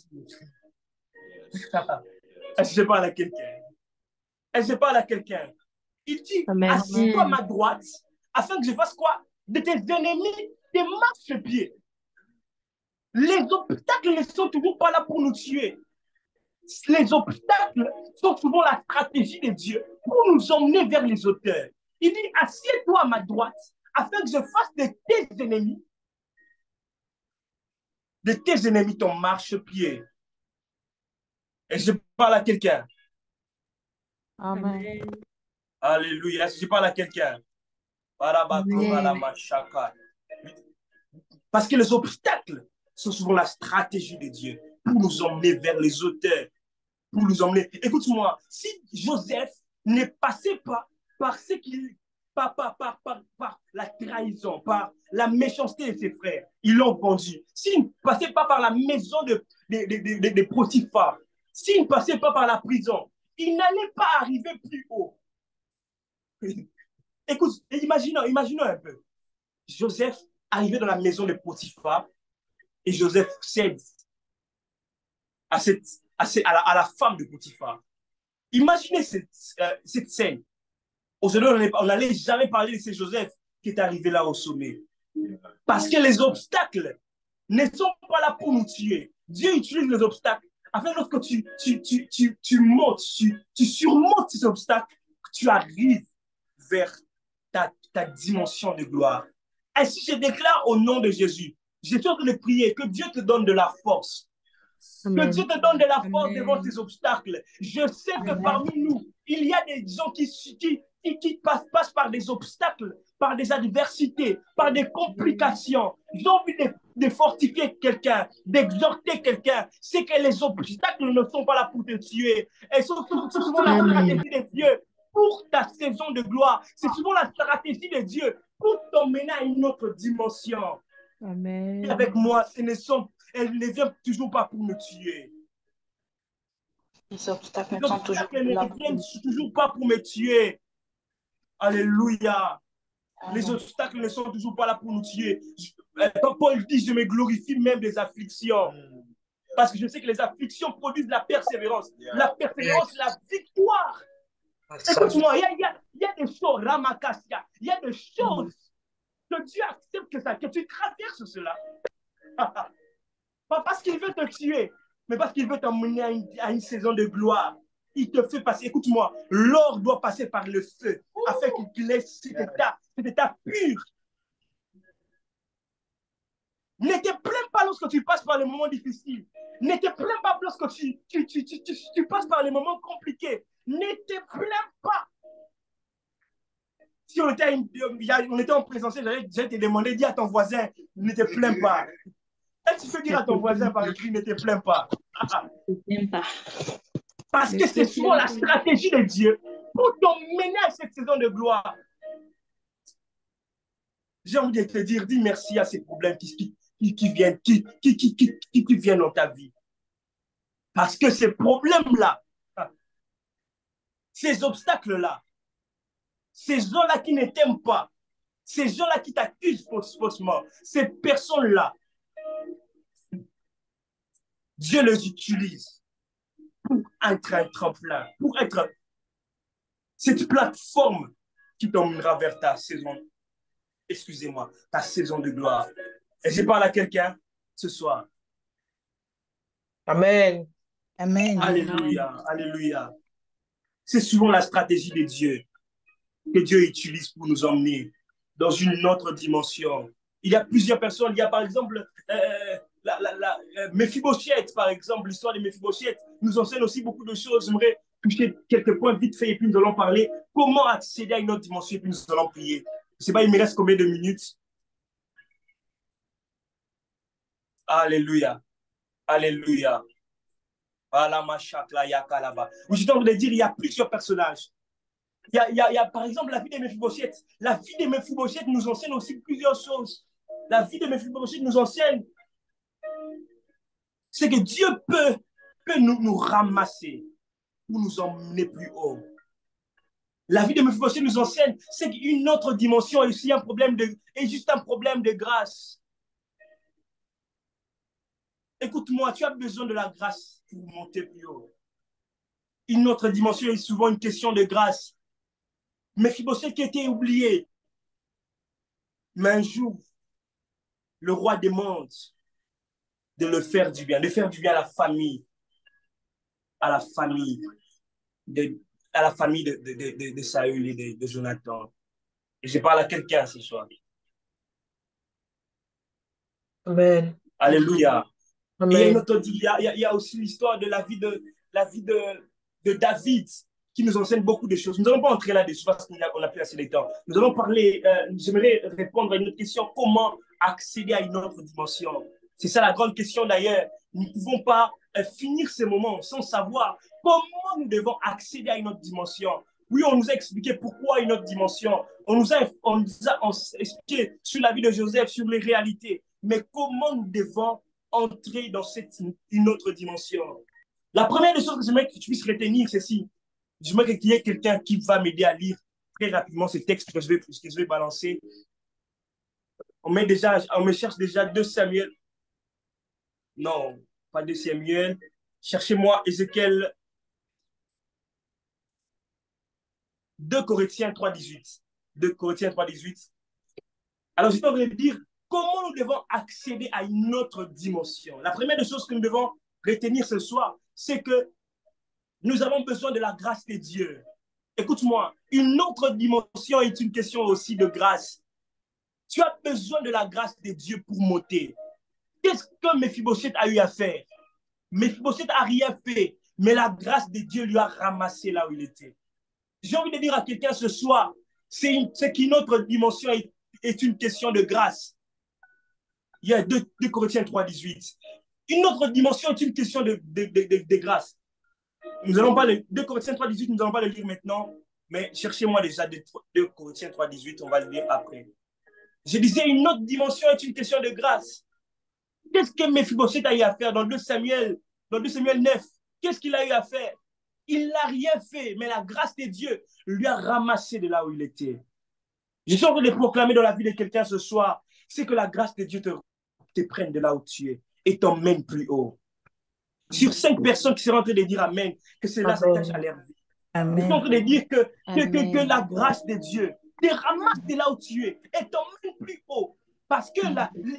Est-ce que je parle à quelqu'un? Est-ce que je parle à quelqu'un? Il dit, assis-toi à ma droite afin que je fasse quoi? De tes ennemis, tes marchepieds. Les obstacles ne sont toujours pas là pour nous tuer. Les obstacles sont souvent la stratégie de Dieu pour nous emmener vers les auteurs. Il dit, assieds-toi à ma droite afin que je fasse de tes ennemis ton marchepied. Et je parle à quelqu'un. Amen. Alléluia. Je parle à quelqu'un. Parce que les obstacles sont souvent la stratégie de Dieu pour nous emmener vers les auteurs. Pour nous emmener. Écoute-moi, si Joseph n'est passé pas par ce qu'il par la trahison, par la méchanceté de ses frères, ils l'ont vendu. S'il ne passait pas par la maison de Potiphar, s'il ne passait pas par la prison, il n'allait pas arriver plus haut. Écoute, imaginons un peu. Joseph arrivé dans la maison de Potiphar et Joseph cède à la femme de Potiphar. Imaginez cette scène. Aujourd'hui, on n'allait jamais parler de ce Joseph qui est arrivé là au sommet. Parce que les obstacles ne sont pas là pour nous tuer. Dieu utilise les obstacles afin que lorsque tu montes, tu surmontes ces obstacles, tu arrives vers ta dimension de gloire. Ainsi, je déclare au nom de Jésus, je suis en train de prier que Dieu te donne de la force. Que Dieu te donne de la force devant ces obstacles. Je sais que parmi nous, il y a des gens qui passent par des obstacles, par des adversités, par des complications. J'ai envie de fortifier quelqu'un, d'exhorter quelqu'un. C'est que les obstacles ne sont pas là pour te tuer. Et c'est souvent la stratégie de Dieu pour ta saison de gloire. C'est souvent la stratégie de Dieu pour t'emmener à une autre dimension. Amen. Et avec moi, elles ne viennent toujours pas pour me tuer. Les obstacles ne sont toujours pas pour me tuer. Alléluia. Les obstacles ne sont toujours pas là pour nous tuer. Paul dit, je me glorifie même des afflictions. Parce que je sais que les afflictions produisent la persévérance. La persévérance, la victoire. Écoute-moi, il y a des choses, Ramakasia, il y a des choses que Dieu accepte que tu traverses cela. Pas parce qu'il veut te tuer, mais parce qu'il veut t'emmener à une saison de gloire. Il te fait passer. Écoute-moi, l'or doit passer par le feu afin qu'il laisse cet état pur. Ne te plains pas lorsque tu passes par les moments difficiles. Ne te plains pas lorsque tu passes par les moments compliqués. Ne te plains pas. Si on était en présentiel, j'allais te demander, dis à ton voisin, ne te plains pas. Est-ce que tu peux dire à ton voisin par écrit, ne te plains pas? Ne te plains pas. Parce que c'est souvent la stratégie de Dieu pour t'emmener à cette saison de gloire. J'ai envie de te dire, dis merci à ces problèmes qui viennent dans ta vie. Parce que ces problèmes-là, ces obstacles-là, ces gens-là qui ne t'aiment pas, ces gens-là qui t'accusent faussement, ces personnes-là, Dieu les utilise pour être un tremplin, pour être cette plateforme qui t'emmènera vers ta saison, ta saison de gloire. Et je parle à quelqu'un ce soir. Amen. Amen. Alléluia, alléluia. C'est souvent la stratégie de Dieu que Dieu utilise pour nous emmener dans une autre dimension. Il y a plusieurs personnes. Il y a par exemple Méphibosheth, par exemple, l'histoire de Méphibosheth nous enseigne aussi beaucoup de choses. J'aimerais toucher quelques points vite fait et puis nous allons parler comment accéder à une autre dimension et puis nous allons prier. Je ne sais pas, il me reste combien de minutes? Alléluia. Alléluia. Ou je t'en de dire, il y a plusieurs personnages. Il y a par exemple la vie de Méphibosheth. La vie de Méphibosheth nous enseigne aussi plusieurs choses. La vie de Méphibosheth nous enseigne, c'est que Dieu peut nous ramasser pour nous emmener plus haut. La vie de Méphibosheth nous enseigne, c'est qu'une autre dimension est aussi est juste un problème de grâce. Écoute-moi, tu as besoin de la grâce pour monter plus haut. Une autre dimension est souvent une question de grâce. Méphibosheth qui était oublié. Mais un jour, le roi demande de le faire du bien, de faire du bien à la famille, de Saül et de Jonathan. Et je parle à quelqu'un ce soir. Amen. Alléluia. Amen. Et il y a aussi l'histoire de la vie de David qui nous enseigne beaucoup de choses. Nous n'allons pas entrer là-dessus parce qu'on a plus assez de temps. Nous allons parler, j'aimerais répondre à une autre question, comment accéder à une autre dimension? C'est ça la grande question d'ailleurs. Nous ne pouvons pas finir ces moments sans savoir comment nous devons accéder à une autre dimension. Oui, on nous a expliqué pourquoi une autre dimension. On nous a expliqué sur la vie de Joseph, sur les réalités. Mais comment nous devons entrer dans une autre dimension? La première des choses que j'aimerais que tu puisses retenir, c'est ceci. J'aimerais qu'il y ait quelqu'un qui va m'aider à lire très rapidement ces textes que je vais balancer. On me cherche déjà 2 Samuel. Non, pas 2 Samuel. Cherchez-moi Ézéchiel 2 Corinthiens 3,18. 2 Corinthiens 3,18. Alors, je vais dire comment nous devons accéder à une autre dimension. La première des choses que nous devons retenir ce soir, c'est que nous avons besoin de la grâce de Dieu. Écoute-moi, une autre dimension est une question aussi de grâce. Tu as besoin de la grâce de Dieu pour monter. Qu'est-ce que Méphibosheth a eu à faire? Méphibosheth n'a rien fait, mais la grâce de Dieu lui a ramassé là où il était. J'ai envie de dire à quelqu'un ce soir, c'est qu'une autre dimension est une question de grâce. Il y a 2 Corinthiens 3,18. Une autre dimension est une question de grâce. Nous allons pas 2 Corinthiens 3,18, nous n'allons pas le lire maintenant, mais cherchez-moi déjà 2 Corinthiens 3,18, on va le lire après. Je disais, une autre dimension est une question de grâce. Qu'est-ce que Méphibosheth a eu à faire dans 2 Samuel 9? Qu'est-ce qu'il a eu à faire? Il n'a rien fait, mais la grâce de Dieu lui a ramassé de là où il était. Je suis en train de proclamer dans la vie de quelqu'un ce soir, c'est que la grâce de Dieu te prenne de là où tu es et t'emmène plus haut. Sur 5 personnes qui sont en train de dire Amen, que cela s'attache à leur vie. Je suis en train de dire que la grâce de Dieu te ramasse de là où tu es et t'emmène plus haut. Parce que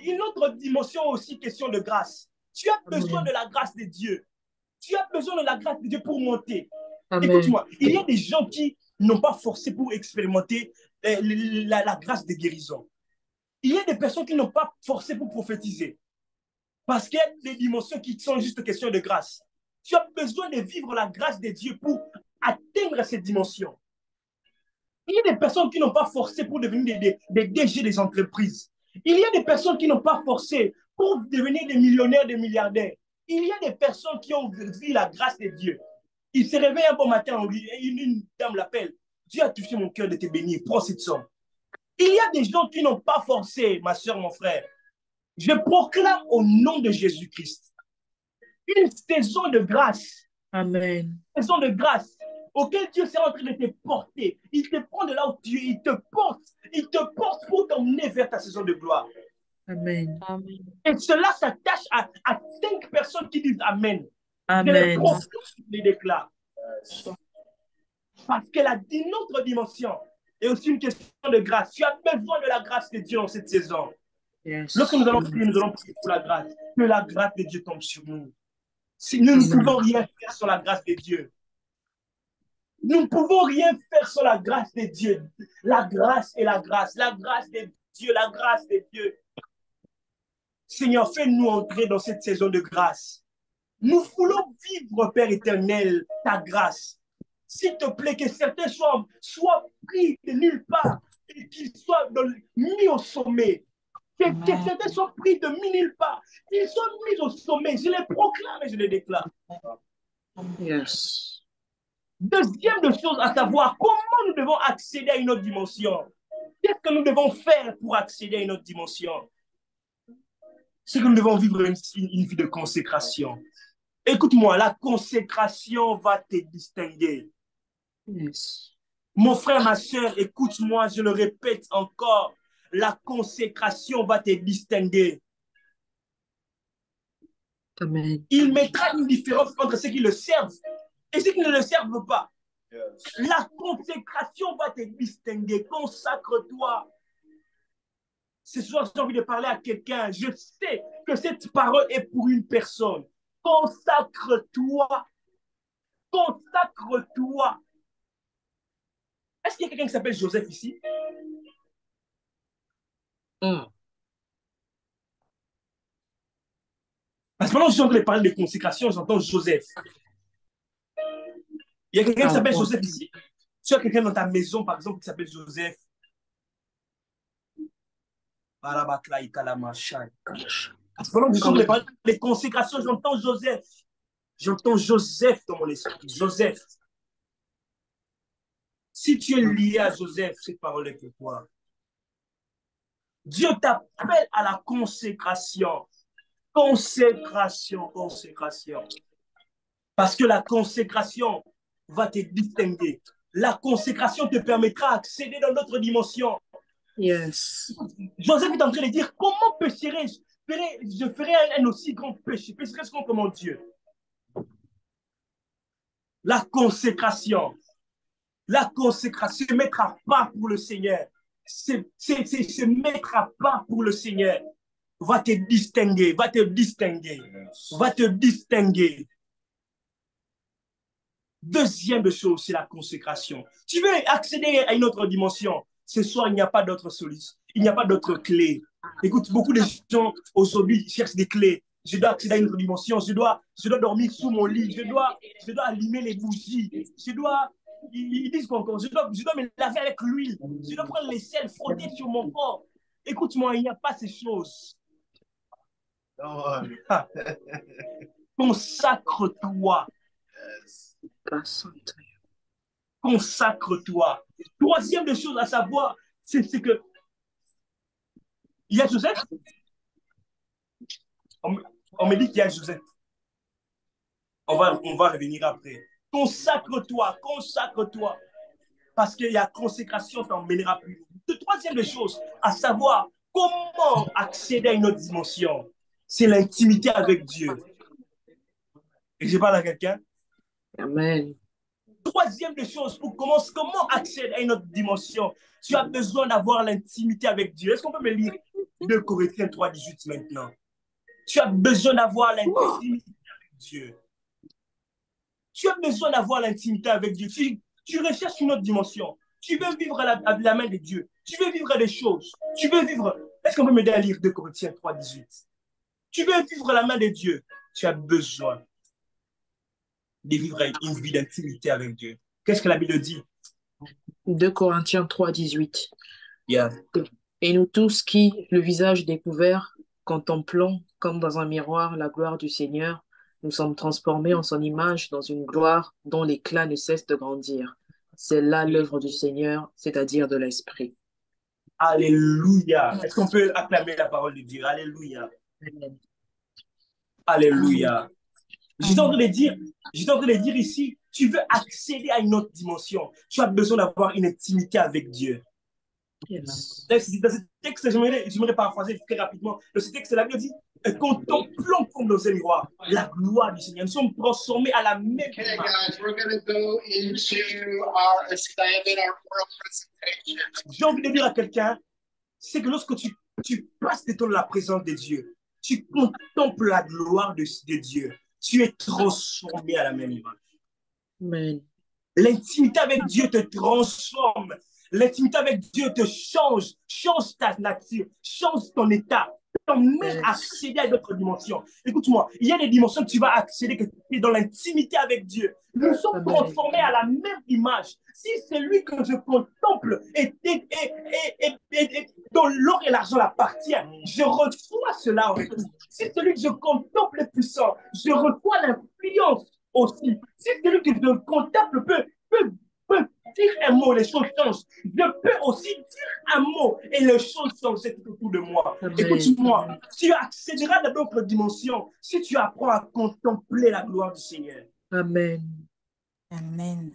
une autre dimension aussi, question de grâce. Tu as besoin de la grâce de Dieu. Tu as besoin de la grâce de Dieu pour monter. Écoute-moi, il y a des gens qui n'ont pas forcé pour expérimenter la grâce de guérison. Il y a des personnes qui n'ont pas forcé pour prophétiser. Parce qu'il y a des dimensions qui sont juste question de grâce. Tu as besoin de vivre la grâce de Dieu pour atteindre cette dimension. Il y a des personnes qui n'ont pas forcé pour devenir des DG des entreprises. Il y a des personnes qui n'ont pas forcé pour devenir des millionnaires, des milliardaires. Il y a des personnes qui ont vu la grâce de Dieu. Il se réveille un bon matin, une dame l'appelle. Dieu a touché mon cœur de te bénir, prends cette somme. Il y a des gens qui n'ont pas forcé, ma soeur, mon frère. Je proclame au nom de Jésus-Christ une saison de grâce. Amen. Une saison de grâce auquel Dieu sera en train de te porter. Il te prend de là où tu es, il te porte pour t'emmener vers ta saison de gloire. Amen. Et cela s'attache à 5 personnes qui disent Amen. Amen. Je les déclare. Parce que une autre dimension est aussi une question de grâce. Tu as besoin de la grâce de Dieu dans cette saison. Yes. Lorsque nous allons prier pour la grâce. Que la grâce de Dieu tombe sur nous. Si nous ne pouvons rien faire sur la grâce de Dieu. Nous ne pouvons rien faire sur la grâce de Dieu. La grâce et la grâce. La grâce de Dieu, la grâce de Dieu. Seigneur, fais-nous entrer dans cette saison de grâce. Nous voulons vivre, Père éternel, ta grâce. S'il te plaît, que certains soient pris de nulle part et qu'ils soient mis au sommet. Que certains soient pris de nulle part. Qu'ils soient mis au sommet. Je les proclame et je les déclare. Yes. Deuxième de chose à savoir, comment nous devons accéder à une autre dimension? Qu'est-ce que nous devons faire pour accéder à une autre dimension? C'est que nous devons vivre une vie de consécration. Écoute-moi, la consécration va te distinguer. Yes. Mon frère, ma soeur, écoute-moi, je le répète encore, la consécration va te distinguer. Amen. Il mettra une différence entre ceux qui le servent et ceux qui ne le servent pas. La consécration va te distinguer. Consacre-toi. Ce soir, j'ai envie de parler à quelqu'un. Je sais que cette parole est pour une personne. Consacre-toi. Consacre-toi. Est-ce qu'il y a quelqu'un qui s'appelle Joseph ici? Parce que pendant que je suis en train de parler de consécration, j'entends Joseph. Il y a quelqu'un qui s'appelle Joseph ici? Tu as quelqu'un dans ta maison, par exemple, qui s'appelle Joseph? Parce que pendant que je suis en train de parler de consécration, j'entends Joseph. J'entends Joseph dans mon esprit. Joseph. Si tu es lié à Joseph, cette parole est pour toi. Dieu t'appelle à la consécration. Consécration, consécration. Parce que la consécration va te distinguer. La consécration te permettra d'accéder dans d'autres dimensions. Yes. Joseph est en train de dire, comment pécherai-je? Je ferai un aussi grand péché. Pécherai-je contre mon Dieu? La consécration. La consécration, se mettre à part pour le Seigneur. Se mettre à part pour le Seigneur. Va te distinguer, va te distinguer, va te distinguer. Deuxième chose, c'est la consécration. Tu veux accéder à une autre dimension. Ce soir, il n'y a pas d'autre solution. Il n'y a pas d'autre clé. Écoute, beaucoup de gens aujourd'hui cherchent des clés. Je dois accéder à une autre dimension. Je dois dormir sous mon lit. Je dois allumer les bougies. Ils disent quoi encore? Je dois me laver avec l'huile. Je dois prendre les sels, frotter sur mon corps. Écoute-moi, il n'y a pas ces choses. Consacre-toi. Consacre-toi. Troisième des choses à savoir, c'est que il y a Joseph. On me dit qu'il y a Joseph. On va revenir après. Consacre-toi, consacre-toi. Parce qu'il y a consécration, t'en mènera plus. Troisième des choses à savoir, comment accéder à une autre dimension. C'est l'intimité avec Dieu. Et je parle à quelqu'un. Amen. Troisième des choses, comment accéder à une autre dimension? Tu as besoin d'avoir l'intimité avec Dieu. Est-ce qu'on peut me lire 2 Corinthiens 3,18 maintenant? Tu as besoin d'avoir l'intimité avec Dieu. Tu as besoin d'avoir l'intimité avec Dieu. Tu recherches une autre dimension. Tu veux vivre à la main de Dieu. Tu veux vivre des choses. Tu veux vivre... Est-ce qu'on peut m'aider à lire 2 Corinthiens 3,18? Tu veux vivre à la main de Dieu. Tu as besoin de vivre une vie d'intimité avec Dieu. Qu'est-ce que la Bible dit? 2 Corinthiens 3,18. Yeah. Et nous tous qui, le visage découvert, contemplons comme dans un miroir la gloire du Seigneur, nous sommes transformés en son image dans une gloire dont l'éclat ne cesse de grandir. C'est là l'œuvre du Seigneur, c'est-à-dire de l'Esprit. Alléluia. Est-ce qu'on peut acclamer la parole de Dieu? Alléluia. Amen. Alléluia. Je suis en train de dire ici, tu veux accéder à une autre dimension. Tu as besoin d'avoir une intimité avec Dieu. Yes. Dans ce texte, j'aimerais paraphraser très rapidement. Dans ce texte, la Bible dit, contemplons comme dans un miroir la gloire du Seigneur. Nous sommes transformés à la même Okay, image. guys, we're going to go into our assignment, our world presentation. J'ai envie de dire à quelqu'un, c'est que lorsque tu passes de temps dans la présence de Dieu, tu contemples la gloire de Dieu, tu es transformé à la même image. Amen. L'intimité avec Dieu te transforme. L'intimité avec Dieu te change ta nature, change ton état, t'emmène à accéder à d'autres dimensions. Écoute-moi, il y a des dimensions que tu vas accéder, que tu es dans l'intimité avec Dieu. Nous sommes transformés à la même image. Si celui que je contemple dont l'or et l'argent appartiennent, je reçois cela en retour. Si celui que je contemple est puissant, je reçois l'influence aussi. Si celui qui te contacte peut dire un mot, les choses changent. Je peux aussi dire un mot et les choses changent tout autour de moi. Écoute-moi, tu accéderas dans d'autres dimensions si tu apprends à contempler la gloire du Seigneur. Amen. Amen.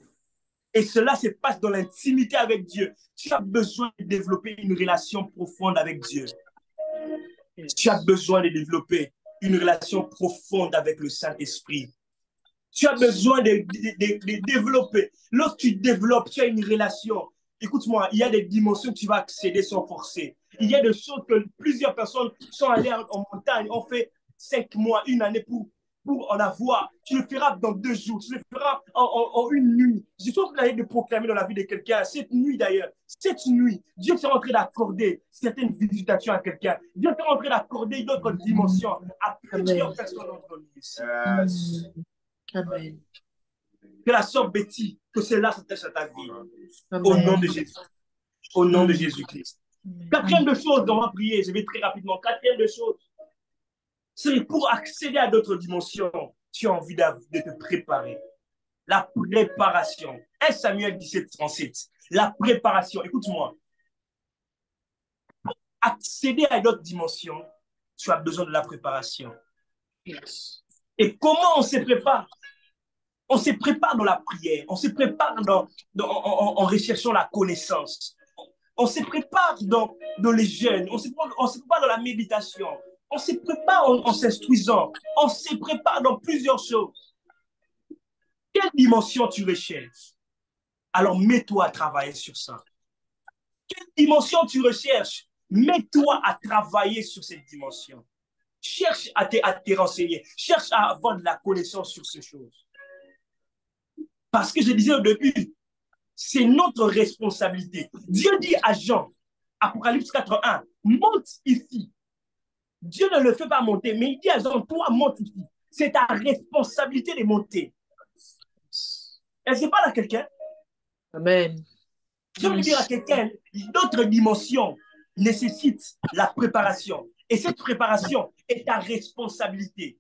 Et cela se passe dans l'intimité avec Dieu. Tu as besoin de développer une relation profonde avec Dieu. Tu as besoin de développer une relation profonde avec le Saint-Esprit. Tu as besoin de développer. Lorsque tu développes, tu as une relation. Écoute-moi, il y a des dimensions que tu vas accéder sans forcer. Il y a des choses que plusieurs personnes sont allées en montagne, ont fait 5 mois, une année pour en avoir. Tu le feras dans 2 jours, tu le feras en une nuit. Je suis en train de proclamer dans la vie de quelqu'un, cette nuit d'ailleurs, cette nuit, Dieu sera en train d'accorder certaines visitations à quelqu'un. Dieu sera en train d'accorder d'autres dimensions à plusieurs personnes d'entre nous ici. Amen. Que la sœur Betty, que cela s'attache à ta vie. Amen. Au nom de Jésus. Au nom de Jésus-Christ. Quatrième de chose, on va prier, je vais très rapidement. Quatrième de chose, c'est pour accéder à d'autres dimensions, tu as envie de te préparer. La préparation. 1 Samuel 17, 37. La préparation. Écoute-moi. Pour accéder à d'autres dimensions, tu as besoin de la préparation. Et comment on se prépare? On se prépare dans la prière, on se prépare en recherchant la connaissance, on se prépare dans les jeûnes, on se prépare dans la méditation, on se prépare en s'instruisant, on se prépare dans plusieurs choses. Quelle dimension tu recherches? Alors mets-toi à travailler sur ça. Quelle dimension tu recherches? Mets-toi à travailler sur cette dimension. Cherche à te renseigner, cherche à avoir de la connaissance sur ces choses. Parce que je disais au début, c'est notre responsabilité. Dieu dit à Jean, Apocalypse 4:1, monte ici. Dieu ne le fait pas monter, mais il dit à Jean, toi, monte ici. C'est ta responsabilité de monter. Est-ce que parle à quelqu'un? Amen. Je veux dire à quelqu'un, d'autres dimensions nécessitent la préparation. Et cette préparation est ta responsabilité.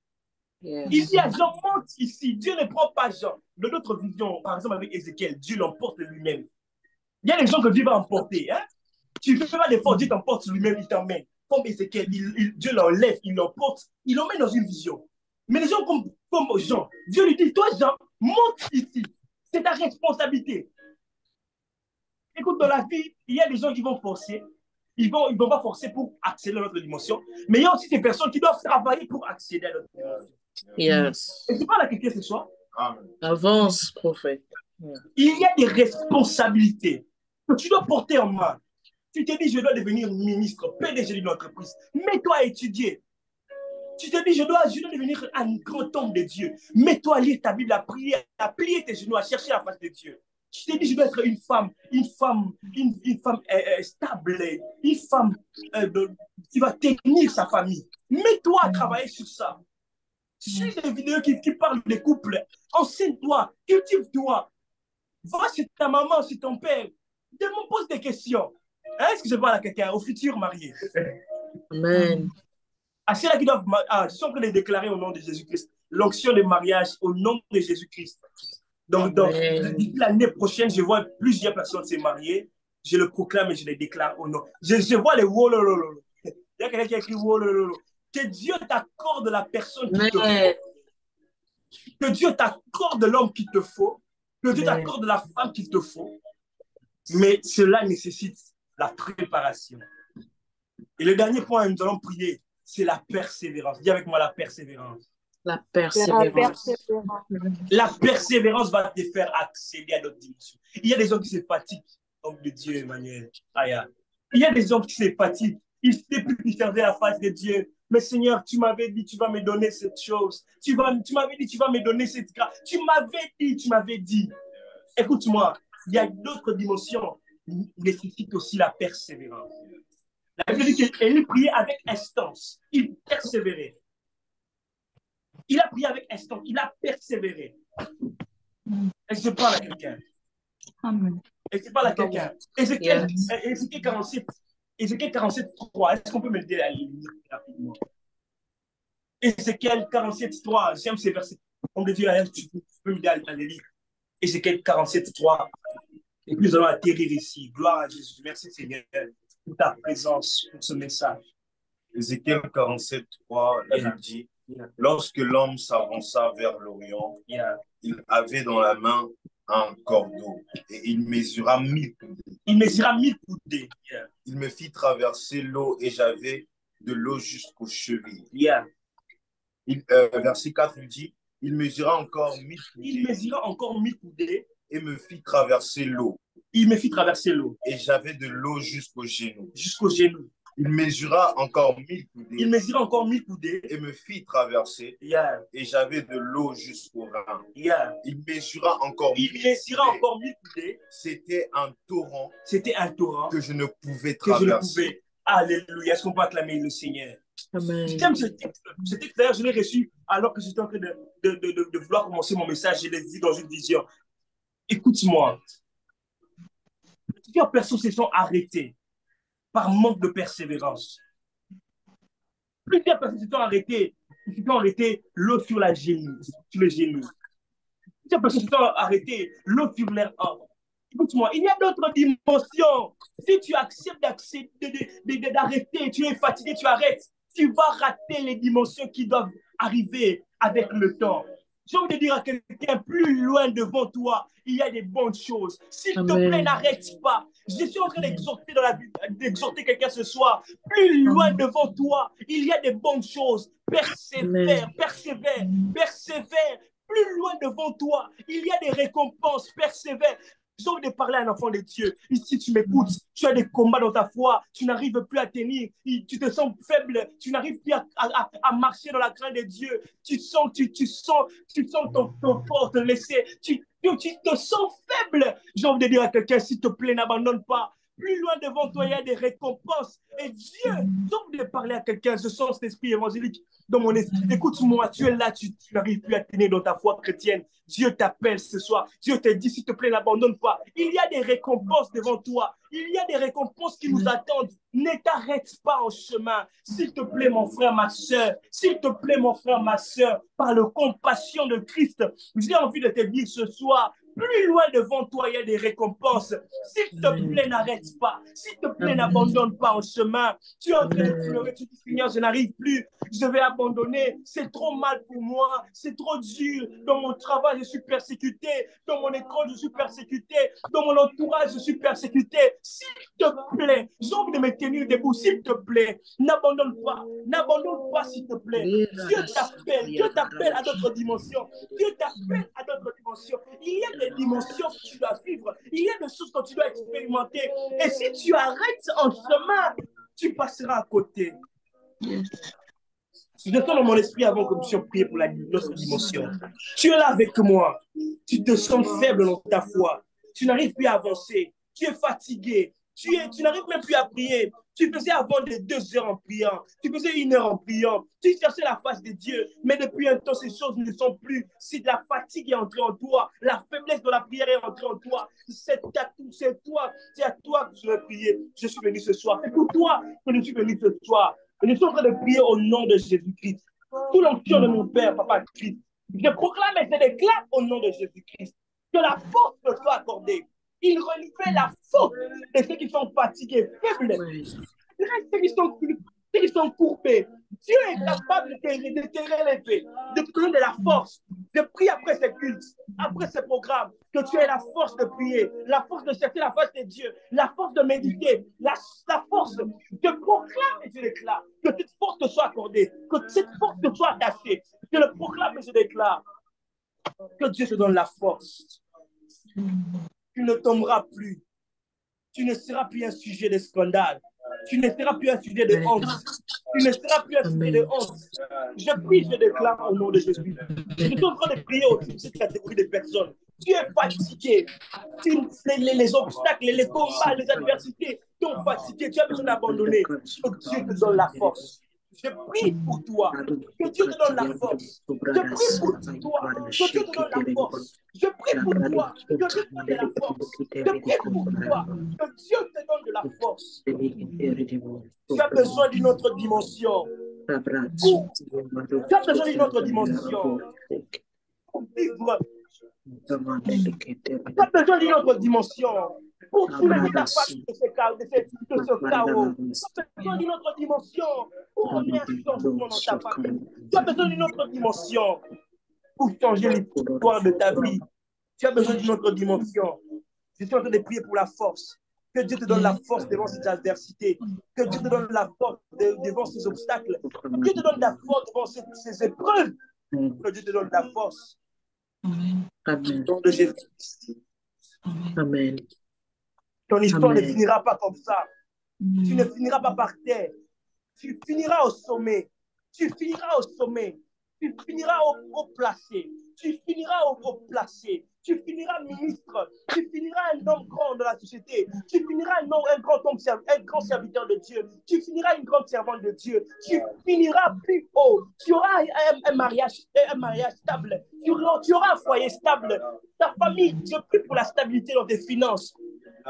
Yes. Il dit à Jean, monte ici. Dieu ne prend pas Jean. Dans d'autres visions, par exemple avec Ézéchiel, Dieu l'emporte lui-même. Il y a des gens que Dieu va emporter. Hein? Tu ne fais pas d'effort, Dieu t'emporte lui-même, il t'emmène. Comme Ézéchiel, Dieu l'enlève, il l'emporte, il l'emmène dans une vision. Mais les gens comme Jean, Dieu lui dit, toi Jean, monte ici. C'est ta responsabilité. Écoute, dans la vie, il y a des gens qui vont forcer. Ils vont pas forcer pour accéder à notre dimension. Mais il y a aussi des personnes qui doivent travailler pour accéder à notre dimension. Yes. Et tu parles à quelqu'un ce soir? Avance, prophète. Il y a des responsabilités que tu dois porter en main. Tu te dis, je dois devenir ministre, PDG d'une entreprise. Mets-toi à étudier. Tu te dis, je dois devenir un grand homme de Dieu. Mets-toi à lire ta Bible, à prier, à plier tes genoux, à chercher la face de Dieu. Tu te dis, je dois être une femme stable, une femme qui va tenir sa famille. Mets-toi à travailler sur ça. Suis des vidéos qui parlent des couples. Enseigne-toi, cultive-toi. Va chez ta maman, chez ton père. Pose des questions. Est-ce que je parle à quelqu'un, au futur marié? Amen. À ceux-là qui doivent. Je suis en train de déclarer au nom de Jésus-Christ l'onction de mariage au nom de Jésus-Christ. Donc, l'année prochaine, je vois plusieurs personnes se marier. Je le proclame et je le déclare au nom. Je vois les wolololo. Il y a quelqu'un qui a écrit wolololo. Que Dieu t'accorde la personne qu'il te faut. Que Dieu t'accorde l'homme qu'il te faut. Que Dieu t'accorde la femme qu'il te faut. Mais cela nécessite la préparation. Et le dernier point, nous allons prier, c'est la persévérance. Dis avec moi la persévérance. La persévérance. La persévérance va te faire accéder à d'autres dimensions. Il y a des gens qui se fatiguent, homme de Dieu, Emmanuel. Il y a des gens qui se fatiguent. Ils ne savent plus regarder la face de Dieu. Mais Seigneur, tu m'avais dit, tu vas me donner cette chose. Tu m'avais dit, tu vas me donner cette grâce. Tu m'avais dit. Écoute-moi, il y a d'autres dimensions qui nécessitent aussi la persévérance. La Bible dit qu'il priait avec instance. Il persévérait. Il a prié avec instance. Il a persévéré. Est-ce que je parle à quelqu'un? Est-ce que je parle à quelqu'un? Ézéchiel 47, 3. Est-ce qu'on peut me le dire à la ligne rapidement? Ézéchiel 47, 3. J'aime ces versets. On me dit, tu peux me dire à lire Ézéchiel 47, 3. Et puis nous allons atterrir ici. Gloire à Jésus. Merci Seigneur pour ta présence, pour ce message. Ézéchiel 47, 3, la Bible dit, lorsque l'homme s'avança vers l'Orient, il avait dans la main un cordeau et il mesura 1000 coudées. Il mesura 1000 coudées. Il me fit traverser l'eau et j'avais de l'eau jusqu'aux chevilles. Verset 4, il dit, il mesura encore 1000 coudées. Il mesura encore 1000 coudées. Et me fit traverser l'eau. Il me fit traverser l'eau. Et j'avais de l'eau jusqu'aux genoux. Jusqu'aux genoux. Il mesura encore 1000 coudées. Il mesura encore 1000 coudées. Et me fit traverser. Et j'avais de l'eau jusqu'aux reins. Il mesura encore 1000 coudées. C'était un torrent. C'était un torrent. Que je ne pouvais traverser. Alléluia. Est-ce qu'on peut acclamer le Seigneur? J'aime ce texte. Ce texte, d'ailleurs, je l'ai reçu alors que j'étais en train de vouloir commencer mon message. Je l'ai dit dans une vision. Écoute-moi. Plusieurs personnes se sont arrêtées par manque de persévérance. Plusieurs personnes se sont arrêtées l'eau sur le genou. Plusieurs personnes se sont arrêtées l'eau sur leur hanche. Écoute-moi, il y a d'autres dimensions. Si tu acceptes d'arrêter, tu es fatigué, tu arrêtes, tu vas rater les dimensions qui doivent arriver avec le temps. J'ai envie de dire à quelqu'un, plus loin devant toi, il y a des bonnes choses. S'il te plaît, n'arrête pas. Je suis en train d'exhorter quelqu'un ce soir. Plus loin devant toi, il y a des bonnes choses. Persévère. Plus loin devant toi, il y a des récompenses. Persévère. J'ai envie de parler à un enfant de Dieu. Ici, tu m'écoutes, tu as des combats dans ta foi, tu n'arrives plus à tenir, tu te sens faible, tu n'arrives plus à marcher dans la crainte de Dieu. Tu sens ton corps te laisser, tu te sens faible. J'ai envie de dire à quelqu'un, s'il te plaît, n'abandonne pas. Plus loin devant toi, il y a des récompenses. Et Dieu, j'ai envie de parler à quelqu'un, je sens cet esprit évangélique dans mon esprit. Écoute-moi, tu es là, tu n'arrives plus à tenir dans ta foi chrétienne. Dieu t'appelle ce soir. Dieu te dit, s'il te plaît, n'abandonne pas. Il y a des récompenses devant toi. Il y a des récompenses qui nous attendent. Ne t'arrête pas en chemin. S'il te plaît, mon frère, ma soeur. S'il te plaît, mon frère, ma soeur. Par la compassion de Christ, j'ai envie de te dire ce soir, plus loin devant toi, il y a des récompenses. S'il te plaît, n'arrête pas. S'il te plaît, n'abandonne pas en chemin. Tu es en train de pleurer, tu dis, Seigneur, je n'arrive plus. Je vais abandonner. C'est trop mal pour moi. C'est trop dur. Dans mon travail, je suis persécuté. Dans mon école, je suis persécuté. Dans mon entourage, je suis persécuté. S'il te plaît, j'ai envie de me tenir debout. S'il te plaît, n'abandonne pas. N'abandonne pas, s'il te plaît. Dieu t'appelle. Dieu t'appelle à d'autres dimensions. Dieu t'appelle à d'autres dimensions. Il y a des dimensions que tu dois vivre. Il y a des choses que tu dois expérimenter. Et si tu arrêtes en chemin, tu passeras à côté. Je sens dans mon esprit avant que nous puissions prier pour notre dimension. Tu es là avec moi. Tu te sens faible dans ta foi. Tu n'arrives plus à avancer. Tu es fatigué. Tu n'arrives même plus à prier. Tu faisais avant de 2 heures en priant. Tu faisais 1 heure en priant. Tu cherchais la face de Dieu. Mais depuis un temps, ces choses ne sont plus. Si la fatigue est entrée en toi, la faiblesse de la prière est entrée en toi, c'est à toi que je vais prier. Je suis venu ce soir. C'est pour toi que je suis venu ce soir. Et nous sommes en train de prier au nom de Jésus-Christ. Sous l'onction de mon Père, Papa Christ. Je proclame et je déclare au nom de Jésus-Christ que la force me soit accordée. Il relevait la faute de ceux qui sont fatigués, faibles, ceux qui sont courbés. Dieu est capable de te relever, de te donner de la force. Je prie après ces cultes, après ces programmes, que tu aies la force de prier, la force de chercher la face de Dieu, la force de méditer, la force de proclamer et je déclare que cette force te soit accordée, que cette force te soit attachée. Je le proclame et je déclare que Dieu te donne la force. Tu ne tomberas plus. Tu ne seras plus un sujet de scandale. Tu ne seras plus un sujet de honte. Tu ne seras plus un sujet de honte. Je prie, je déclare au nom de Jésus. Je suis en train de prier aussi cette catégorie de personnes. Tu es fatigué. Les obstacles, les combats, les adversités t'ont fatigué. Tu as besoin d'abandonner. Que Dieu te donne la force. Je prie pour toi, que Dieu te donne la force. Je prie pour toi, que Dieu te donne la force. Je prie pour toi, que Dieu te donne la force. Je prie pour toi, que Dieu te donne de la force. Tu as besoin d'une autre dimension. Tu as besoin d'une autre dimension. pour vivre. Tu as besoin d'une autre dimension pour soulever ta famille de ce chaos. Tu as besoin d'une autre dimension pour amener un changement dans ta famille. Tu as besoin d'une autre dimension pour changer l'histoire de ta vie. Tu as besoin d'une autre dimension. Je suis en train de prier pour la force. Que Dieu te donne la force devant ces adversités. Que Dieu te donne la force devant ces obstacles. Que Dieu te donne la force devant ces épreuves. Que Dieu te donne la force. Amen. Au nom de Jésus. Amen. Ton histoire ne finira pas comme ça. Tu ne finiras pas par terre. Tu finiras au sommet. Tu finiras au sommet. Tu finiras au placé. Tu finiras au placé. Tu finiras ministre. Tu finiras un homme grand dans la société. Tu finiras un grand serviteur de Dieu. Tu finiras une grande servante de Dieu. Tu finiras plus haut. Tu auras un mariage stable. Tu auras un foyer stable. Ta famille, je prie pour la stabilité dans tes finances.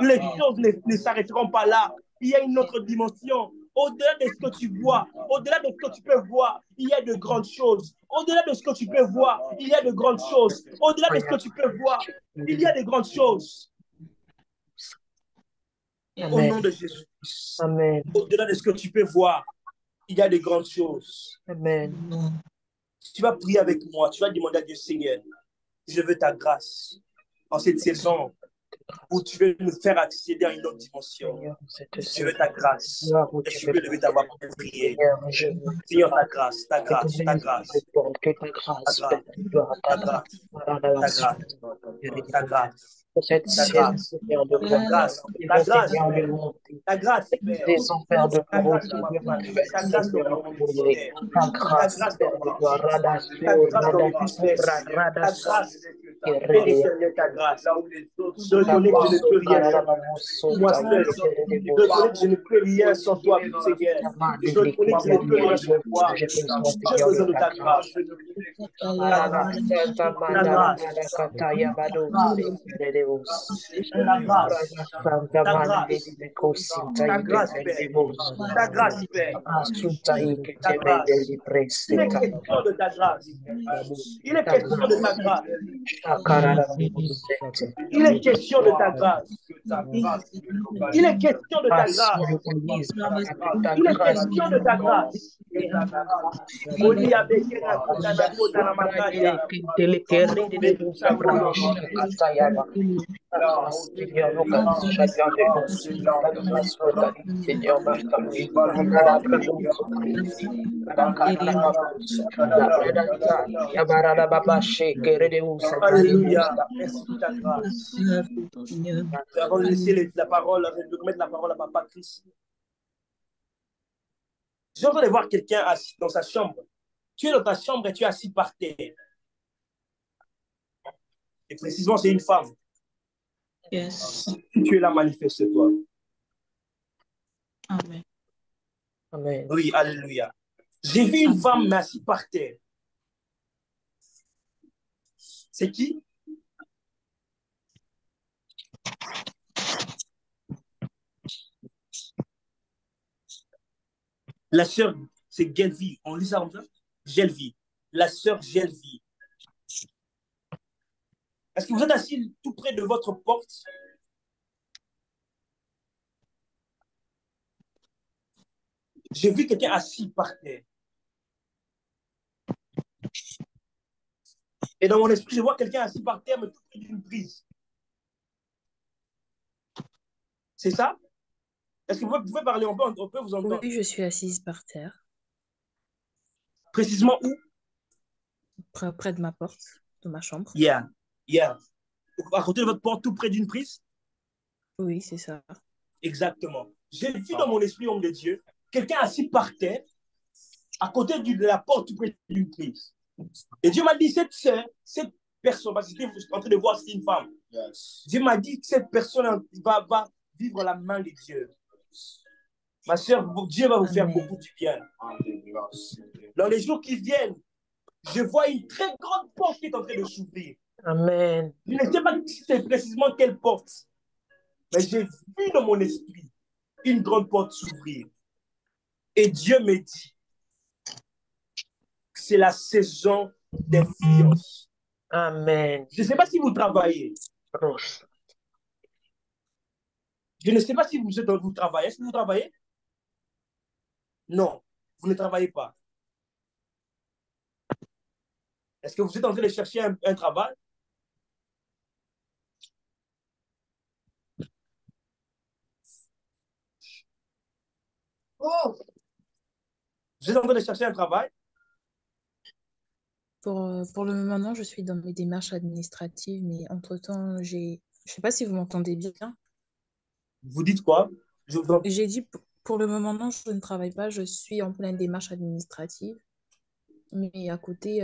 Les choses ne s'arrêteront pas là. Il y a une autre dimension. Au-delà de ce que tu vois, au-delà de ce que tu peux voir, il y a de grandes choses. Au-delà de ce que tu peux voir, il y a de grandes choses. Au-delà de ce que tu peux voir, il y a de grandes choses. Au nom de Jésus. Amen. Au-delà de ce que tu peux voir, il y a de grandes choses. Amen. Tu vas prier avec moi. Tu vas demander à Dieu, Seigneur, je veux ta grâce en cette saison où tu veux nous faire accéder à une autre dimension. Je veux ta grâce. Est-ce que tu peux lever ta voix pour prier? Seigneur, ta grâce, ta grâce, ta grâce. Ta grâce, ta grâce, ta grâce. Cette grâce, Seigneur, de grâce, ta grâce, ta grâce, des enfers de pauvreté, ta grâce, ta grâce, là où les autres je reconnais que je ne peux rien sans moi seul. Je reconnais que je ne peux rien sans toi, Seigneur. Je reconnais que je ne peux rien sans toi. J'ai besoin de ta grâce. Ta grâce, Père. Ta grâce. Il est question de ta grâce. Il est question de ta grâce. Il est question de ta grâce. Il est question de ta grâce. Il est question de ta grâce. Alléluia. Merci pour ta grâce. Avant de laisser la parole, de remettre la parole à Papa Christ. J'ai envie de voir quelqu'un assis dans sa chambre. Tu es dans ta chambre et tu es assis par terre. Et précisément, c'est une femme. Yes. Si tu es là, manifeste-toi. Amen. Amen. Oui, alléluia. J'ai vu une femme assise par terre. C'est qui? La sœur, c'est Gelvi. On lit ça comme ça? Gelvi. La sœur Gelvi. Est-ce que vous êtes assis tout près de votre porte? J'ai vu quelqu'un assis par terre. Et dans mon esprit, je vois quelqu'un assis par terre, mais tout près d'une prise. C'est ça? Est-ce que vous pouvez parler? On peut vous entendre. Oui, je suis assise par terre. Précisément où? Près de ma porte, de ma chambre. Yeah. À côté de votre porte, tout près d'une prise? Oui, c'est ça. Exactement. J'ai vu dans mon esprit, homme de Dieu, quelqu'un assis par terre, à côté de la porte, tout près d'une prise. Et Dieu m'a dit, cette personne, parce que j'étais en train de voir si c'est une femme. Dieu m'a dit que cette personne va vivre la main de Dieu. Ma soeur, Dieu va vous faire beaucoup du bien. Dans les jours qui viennent, je vois une très grande porte qui est en train de s'ouvrir. Amen. Je ne sais pas si c'est précisément quelle porte, mais j'ai vu dans mon esprit une grande porte s'ouvrir. Et Dieu me dit que c'est la saison d'influence. Amen. Je ne sais pas si vous travaillez. Je ne sais pas si vous travaillez. Est-ce que vous travaillez? Non, vous ne travaillez pas. Est-ce que vous êtes en train de chercher un travail? Oh! Vous êtes en train de chercher un travail? Pour le moment, non, je suis dans mes démarches administratives, mais entre-temps, je sais pas si vous m'entendez bien. Vous dites quoi? J'ai dit, pour le moment, non, je ne travaille pas, je suis en pleine démarche administrative, mais à côté,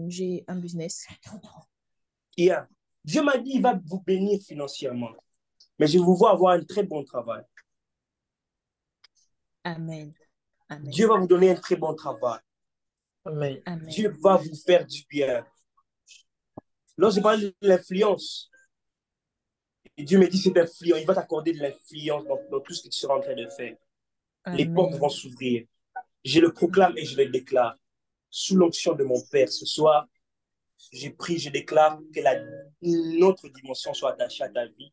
j'ai un business. Yeah. Dieu m'a dit qu'il va vous bénir financièrement, mais je vous vois avoir un très bon travail. Amen. Amen. Dieu va vous donner un très bon travail. Amen. Amen. Dieu va vous faire du bien. Lorsque je parle de l'influence, et Dieu me dit cette influence, il va t'accorder de l'influence dans tout ce que tu seras en train de faire. Les portes vont s'ouvrir. Je le proclame et je le déclare. Sous l'onction de mon Père, ce soir, j'ai pris, je déclare que une autre dimension soit attachée à ta vie.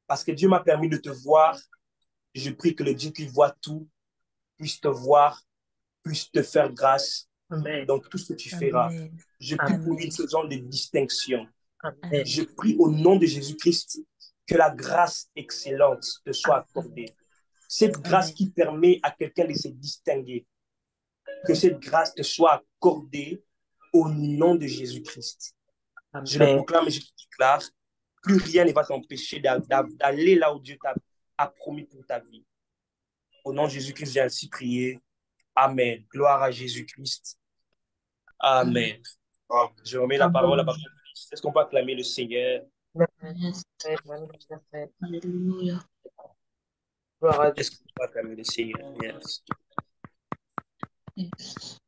Parce que Dieu m'a permis de te voir. Je prie que le Dieu qui voit tout puisse te voir, puisse te faire grâce dans tout ce que tu feras. Je prie pour une saison de distinction. Amen. Je prie au nom de Jésus-Christ que la grâce excellente te soit accordée. Cette grâce qui permet à quelqu'un de se distinguer, que cette grâce te soit accordée au nom de Jésus-Christ. Je le proclame et je le déclare. Plus rien ne va t'empêcher d'aller là où Dieu t'a promis pour ta vie. Au nom de Jésus-Christ, j'ai ainsi prié. Amen. Gloire à Jésus-Christ. Amen. Je remets la parole à Christ. Est-ce qu'on peut acclamer le Seigneur? Alléluia. Est-ce qu'on peut acclamer le Seigneur? Yes. Yes.